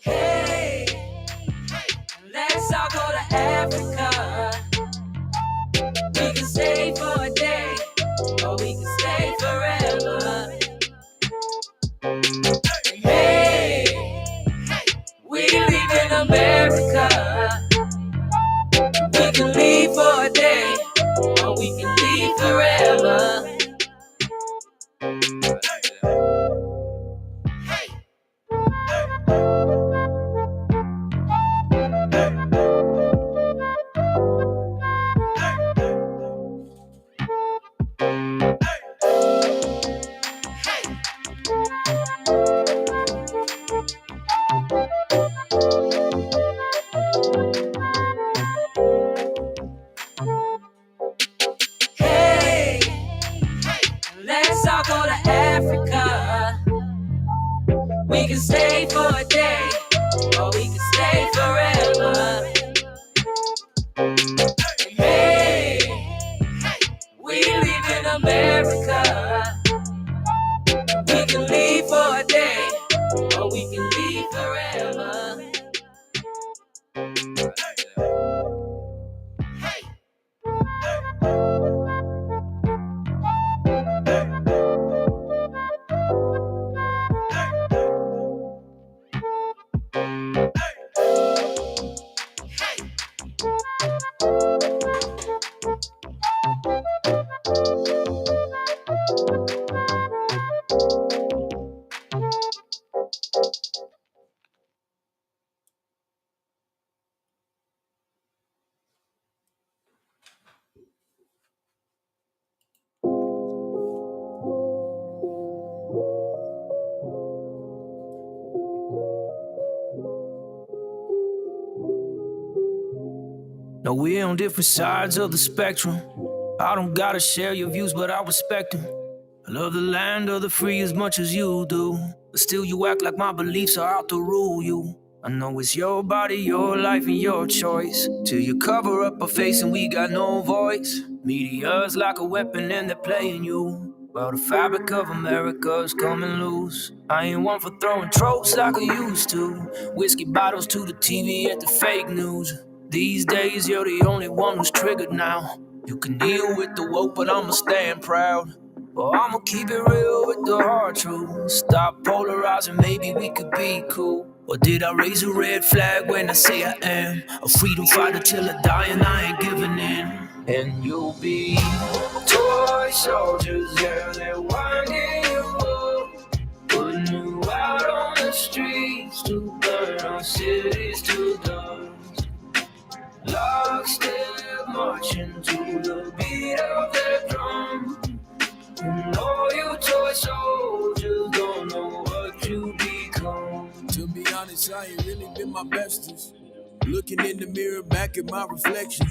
Hey, let's all go to Africa. We can stay for a day, or we can stay forever. Hey, we live in America. We can leave for a day, or we can leave forever. Hey, let's all go to Africa. We can stay for a day, or we can stay forever. Hey, we live in America. We can leave for a day, or we can leave forever. No, we're on different sides of the spectrum. I don't gotta share your views, but I respect them. I love the land of the free as much as you do, but still you act like my beliefs are out to rule you. I know it's your body, your life, and your choice. Till you cover up a face and we got no voice. Media's like a weapon and they're playing you. Well, the fabric of America's coming loose. I ain't one for throwing tropes like I used to. Whiskey bottles to the TV and the fake news. These days you're the only one who's triggered now. You can deal with the woke, but I'ma stand proud. Well, I'ma keep it real with the hard truth. Stop polarizing, maybe we could be cool. Or did I raise a red flag when I say I am a freedom fighter till I die and I ain't giving in? And you'll be toy soldiers, yeah, they're winding you up, putting you out on the streets to burn our cities to dust. Lockstep marching to the beat of their drum. And all you toy soldiers don't know what you become. To be honest, I ain't really been my bestest. Looking in the mirror back at my reflection.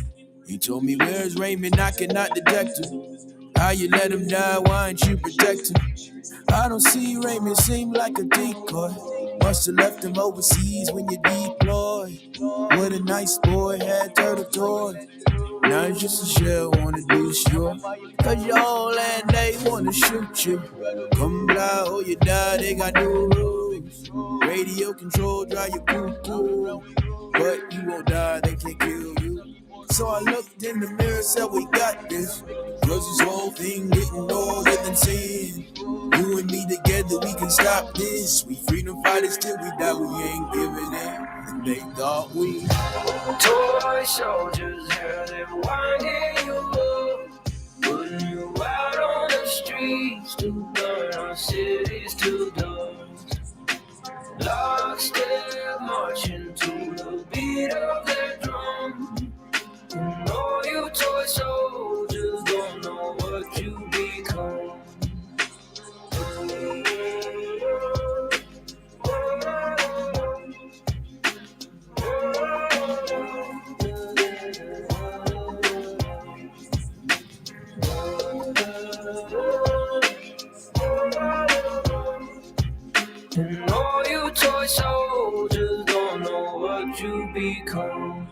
He told me, where's Raymond? I cannot detect him. How you let him die? Why ain't you protect him? I don't see Raymond, seem like a decoy. Must have left him overseas when you deployed. What a nice boy, had turtle toys. Now it's just a shell, wanna do sure. Cause your whole land they wanna shoot you. Come fly or you die, they got new rules. Radio control, drive you cuckoo. But you won't die, they can't kill you. So I looked in the mirror, said we got this. Cause this whole thing getting older than sin. You and me together, we can stop this. We freedom fighters till we die, we ain't giving in. And they thought we Toy soldiers, yeah, they're winding you up, putting you out on the streets to burn our cities to dust. Lockstep marching to the beat of their drum. And all you toy toy soldiers don't know what you become. And all you toy soldiers don't know what you become.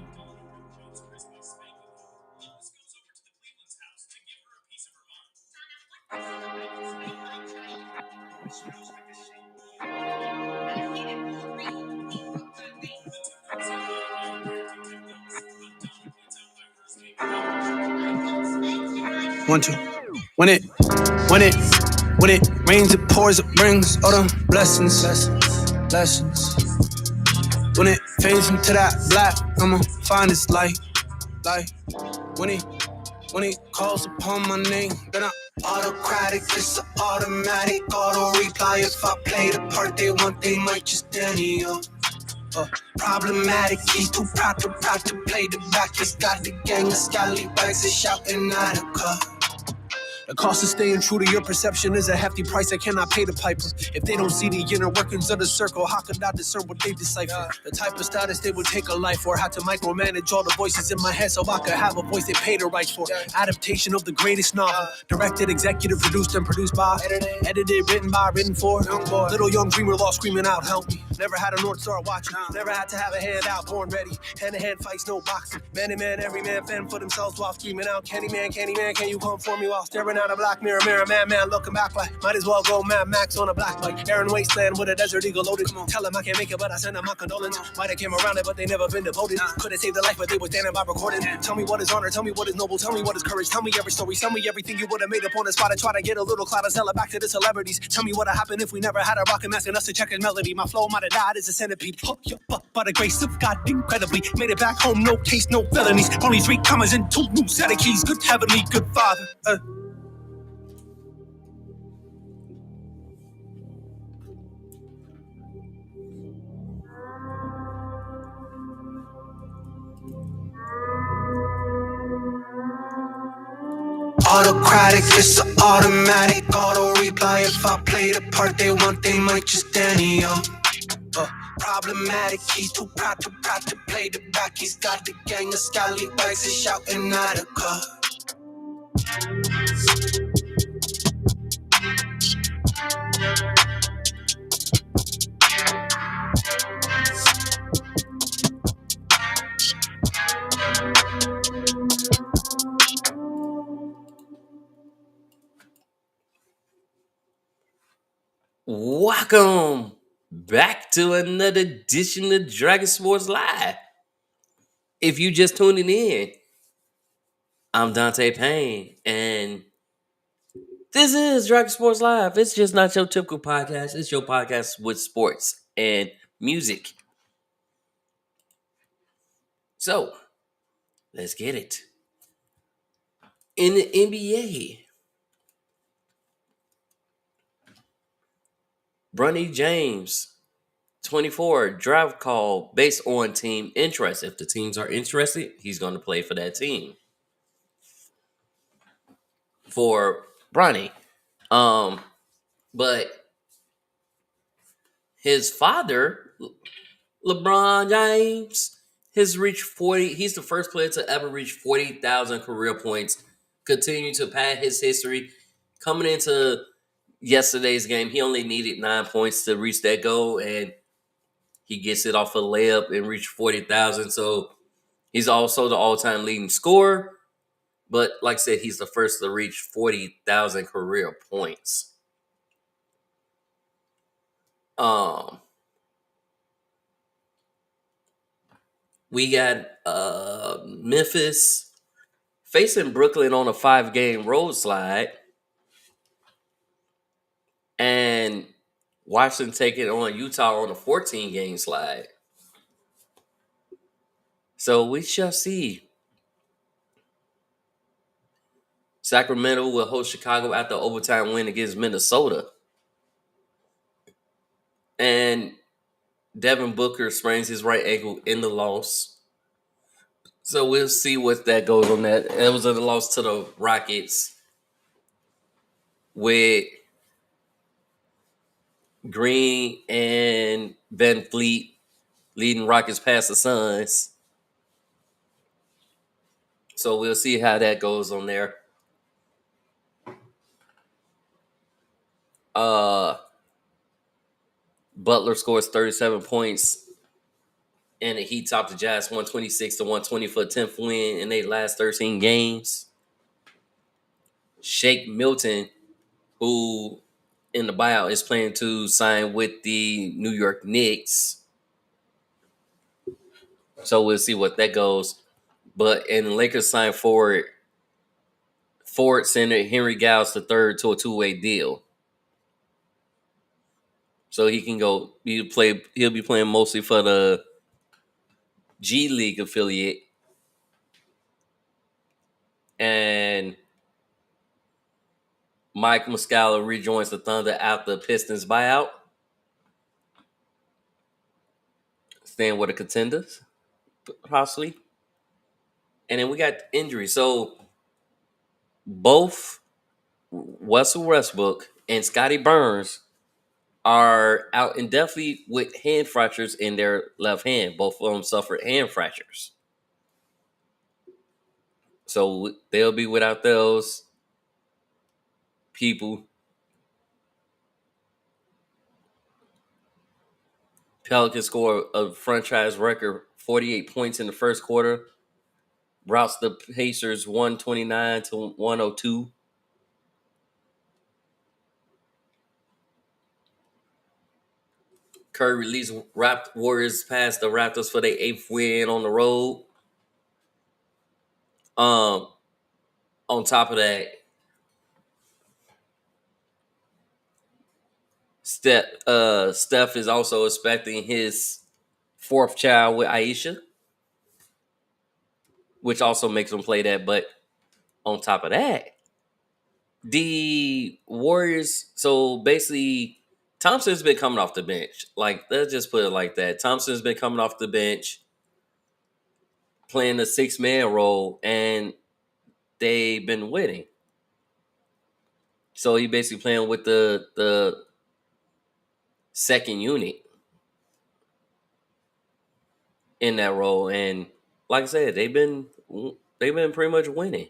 One, two. When it rains, it pours, it brings all them blessings. When it fades into that black, I'ma find its light. When it calls upon my name, then I autocratic, it's an automatic auto reply. If I play the part they want, they might just danny up. Problematic, he's too proud to play the back. He's got the gang of scallywags and shouting at a car. The cost of staying true to your perception is a hefty price I cannot pay the piper. If they don't see the inner workings of the circle, how could I discern what they decipher? The type of status they would take a life for. Had to micromanage all the voices in my head so I could have a voice they pay the rights for. Adaptation of the greatest novel. Directed, executive, produced, and produced by. Edited, written by, written for. Little young dreamer lost screaming out, help me. Never had a North Star watching. Never had to have a hand out, born ready. Hand-to-hand fights, no boxing. Man to man, every man fend for themselves while screaming out, Candy man, can you come for me while staring out a black mirror, man, looking back like, might as well go Mad Max on a black bike. Aaron Wasteland with a Desert Eagle loaded. Tell him I can't make it, but I send him my condolence. Might have came around it, but they never been devoted. Could've saved a life, but they were standing by recording. Tell me what is honor, tell me what is noble, tell me what is courage. Tell me every story, tell me everything you would've made up on the spot. And try to get a little clout and sell it back to the celebrities. Tell me what'd happen if we never had a rocket asking us to check his melody. My flow might have died as a centipede. Hook you up by the grace of God, incredibly. Made it back home, no case, no felonies. Only 3 commas and 2 new set of keys. Good heavenly, good father. Autocratic, it's an automatic auto reply. If I play the part they want, they might just danny up. Problematic, he's too proud to play the back. He's got the gang of scallywags and shouting at a car. Welcome back to another edition of Dragon Sports Live. If you just tuning in, I'm Dante Payne, and this is Dragon Sports Live. It's just not your typical podcast. It's your podcast with sports and music. So, let's get it. In the NBA, Bronny James, 24, draft call based on team interest. If the teams are interested, he's going to play for that team. For Bronny. But his father, LeBron James, has reached 40. He's the first player to ever reach 40,000 career points, continue to pad his history. Coming into yesterday's game, he only needed 9 points to reach that goal, and he gets it off a layup and reached 40,000. So he's also the all-time leading scorer. But like I said, he's the first to reach 40,000 career points. We got Memphis facing Brooklyn on a 5-game road slide, and Washington taking on Utah on a 14-game slide. So we shall see. Sacramento will host Chicago after overtime win against Minnesota. And Devin Booker sprains his right ankle in the loss. So we'll see what that goes on that. It was a loss to the Rockets with Green and Van Fleet leading Rockets past the Suns. So we'll see how that goes on there. Uh Butler scores 37 points, and the Heat topped the Jazz 126 to 120 for a 10th win in their last 13 games. Shake Milton, who in the buyout is planning to sign with the New York Knicks. So we'll see what that goes. But and Lakers signed forward center Henry Giles III to a two-way deal. So he can go. He'll be playing mostly for the G League affiliate, and Mike Muscala rejoins the Thunder after Pistons buyout, staying with the contenders, possibly. And then we got injuries. So both Russell Westbrook and Scotty Burns are out indefinitely with hand fractures in their left hand. Both of them suffered hand fractures. So they'll be without those people. Pelicans score a franchise record 48 points in the first quarter. Routes the Pacers 129 to 102. Curry released Warriors past the Raptors for their 8th win on the road. On top of that, Steph is also expecting his 4th child with Aisha, which also makes him play that. But on top of that, the Warriors, so basically, Thompson's been coming off the bench. Like, let's just put it like that. Thompson's been coming off the bench, playing the 6-man role, and they've been winning. So he basically playing with the second unit in that role, and like I said, they've been pretty much winning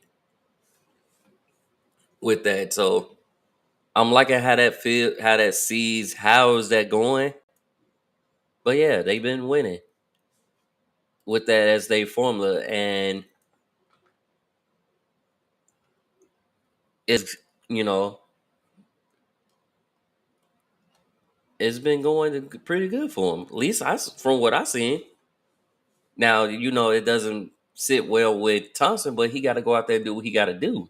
with that. So I'm liking how that sees how is that going. But yeah, they've been winning with that as their formula, and it's it's been going pretty good for him. At least from what I seen. Now it doesn't sit well with Thompson, but he got to go out there and do what he got to do.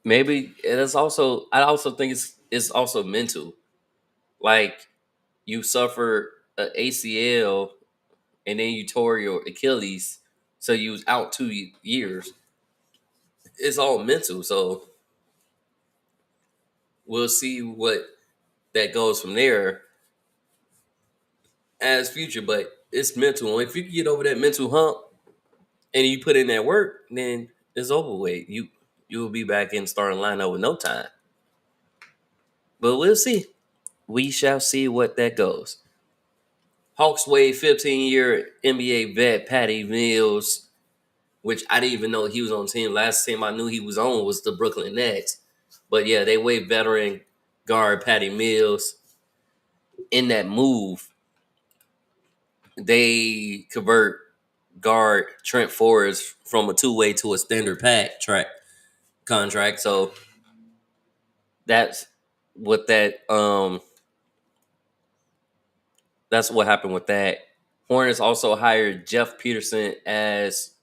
Maybe it's also. I also think it's also mental. Like, you suffer an ACL and then you tore your Achilles, so you was out 2 years. It's all mental. So we'll see what that goes from there as future. But it's mental. If you can get over that mental hump and you put in that work, then it's over with. You'll be back in starting lineup with no time. But we'll see. We shall see what that goes. Hawks waive 15-year NBA vet Patty Mills, which I didn't even know he was on the team. Last team I knew he was on was the Brooklyn Nets. But yeah, they waived veteran guard Patty Mills. In that move, they convert guard Trent Forrest from a two-way to a standard pack contract. So that's what that's what happened with that. Hornets also hired Jeff Peterson as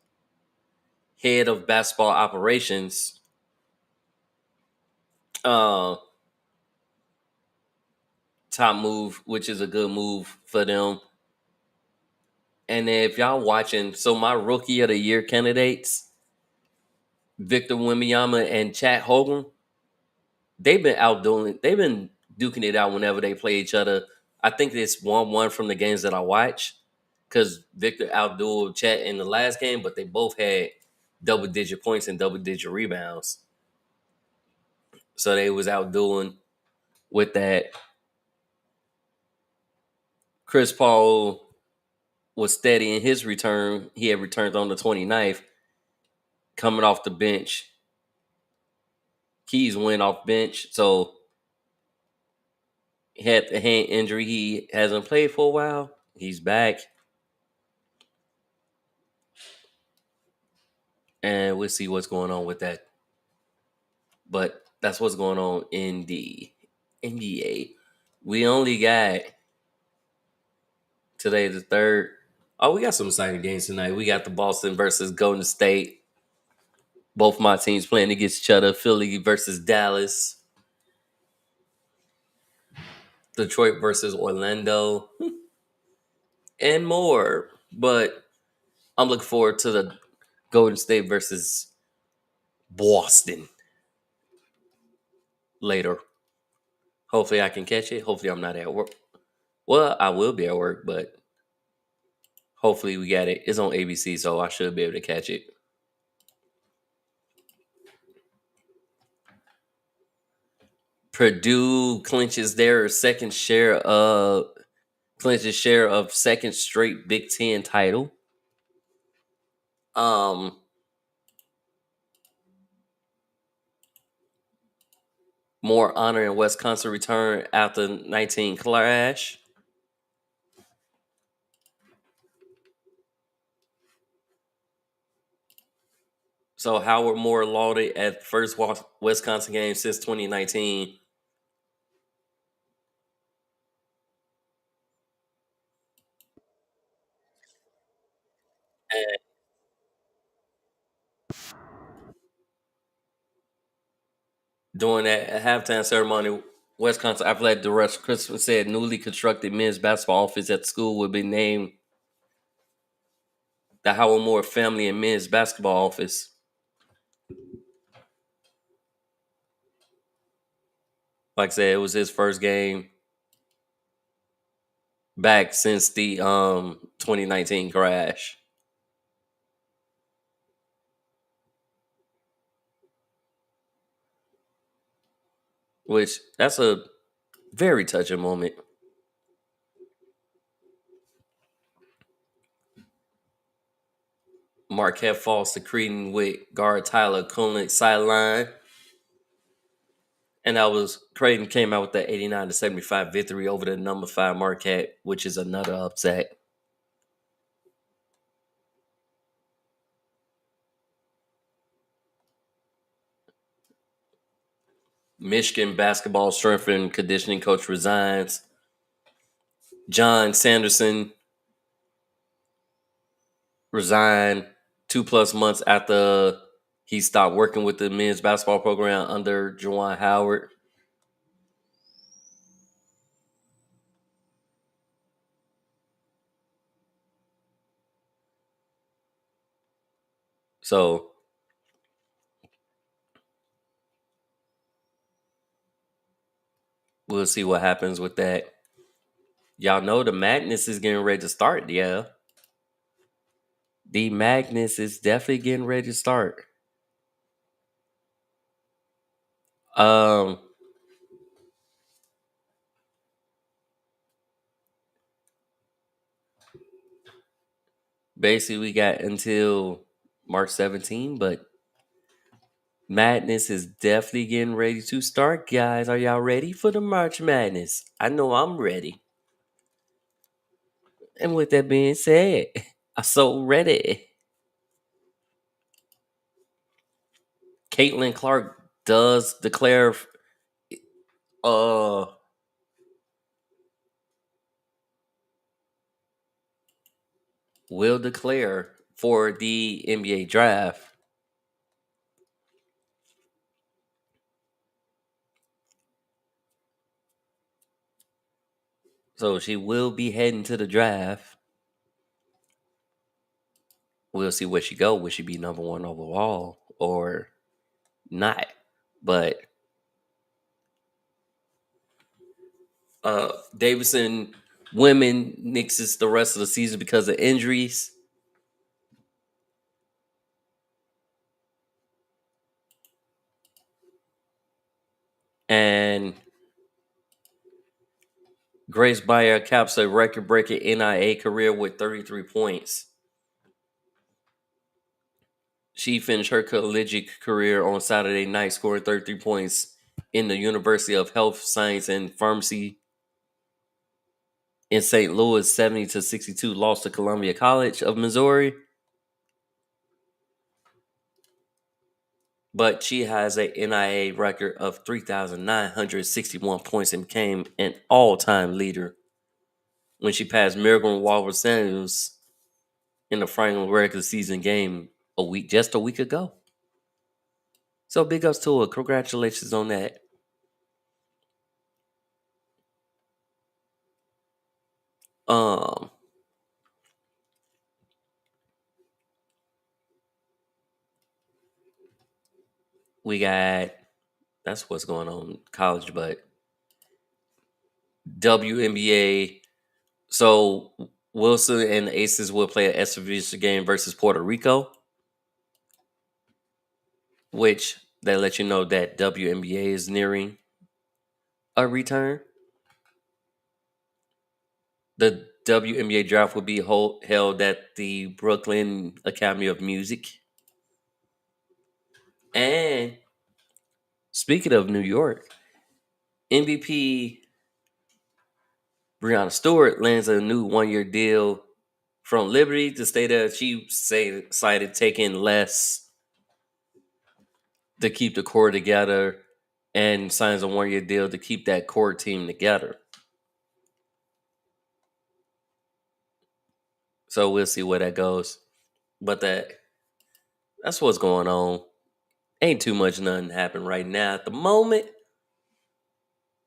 head of basketball operations. Top move, which is a good move for them. And then if y'all watching, so my rookie of the year candidates, Victor Wembanyama and Chat Hogan, they've been duking it out whenever they play each other. I think it's 1-1 from the games that I watch. because Victor outdueled Chet in the last game, but they both had double-digit points and double-digit rebounds. So they was outdoing with that. Chris Paul was steady in his return. He had returned on the 29th, coming off the bench. Keys went off bench, so he had the hand injury. He hasn't played for a while. He's back. And we'll see what's going on with that. But that's what's going on in the NBA. We only got today the 3rd. Oh, we got some exciting games tonight. We got the Boston versus Golden State. Both my teams playing against each other. Philly versus Dallas. Detroit versus Orlando. And more. But I'm looking forward to the Golden State versus Boston later. Hopefully I can catch it. Hopefully I'm not at work. Well, I will be at work, but hopefully we got it. It's on ABC, so I should be able to catch it. Purdue clinches their share of second straight Big Ten title. More honor in Wisconsin return after 19 clash. So Howard Moore lauded at first Wisconsin game since 2019. And during that halftime ceremony, Wisconsin athletic director Christopher said newly constructed men's basketball office at the school will be named the Howard Moore Family and Men's Basketball Office. Like I said, it was his first game back since the 2019 crash. Which, that's a very touching moment. Marquette falls to Creighton with guard Tyler Kulik sideline. And that was Creighton came out with the 89-75 victory over the number 5 Marquette, which is another upset. Michigan basketball strength and conditioning coach resigns. John Sanderson resigned 2+ months after he stopped working with the men's basketball program under Juwan Howard. So we'll see what happens with that. Y'all know the madness is getting ready to start, yeah. The madness is definitely getting ready to start. Basically we got until March 17, but madness is definitely getting ready to start, guys. Are y'all ready for the March Madness? I know I'm ready. And with that being said, I'm so ready. Caitlin Clark does declare will declare for the NBA draft. So she will be heading to the draft. We'll see where she go. Will she be number 1 overall or not? But Davidson Women nixes the rest of the season because of injuries. And Grace Bayer caps a record-breaking NIA career with 33 points. She finished her collegiate career on Saturday night, scoring 33 points in the University of Health Science and Pharmacy in St. Louis. 70-62 lost to Columbia College of Missouri. But she has a NIA record of 3,961 points and became an all-time leader when she passed Miracle Walker Samuels in the final regular season game just a week ago. So big ups to her. Congratulations on that. We got that's what's going on in college, but WNBA. So Wilson and the Aces will play an exhibition game versus Puerto Rico, which they let you know that WNBA is nearing a return. The WNBA draft will be held at the Brooklyn Academy of Music. And speaking of New York, MVP Breonna Stewart lands a new 1-year deal from Liberty to stay there. She decided taking less to keep the core together and signs a 1-year deal to keep that core team together. So we'll see where that goes. But that's what's going on. Ain't too much nothing happen right now at the moment.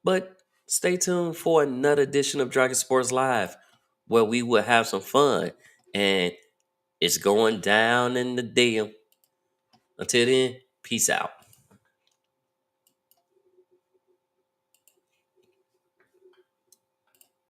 But stay tuned for another edition of Dragon Sports Live, where we will have some fun. And it's going down in the DM. Until then, peace out.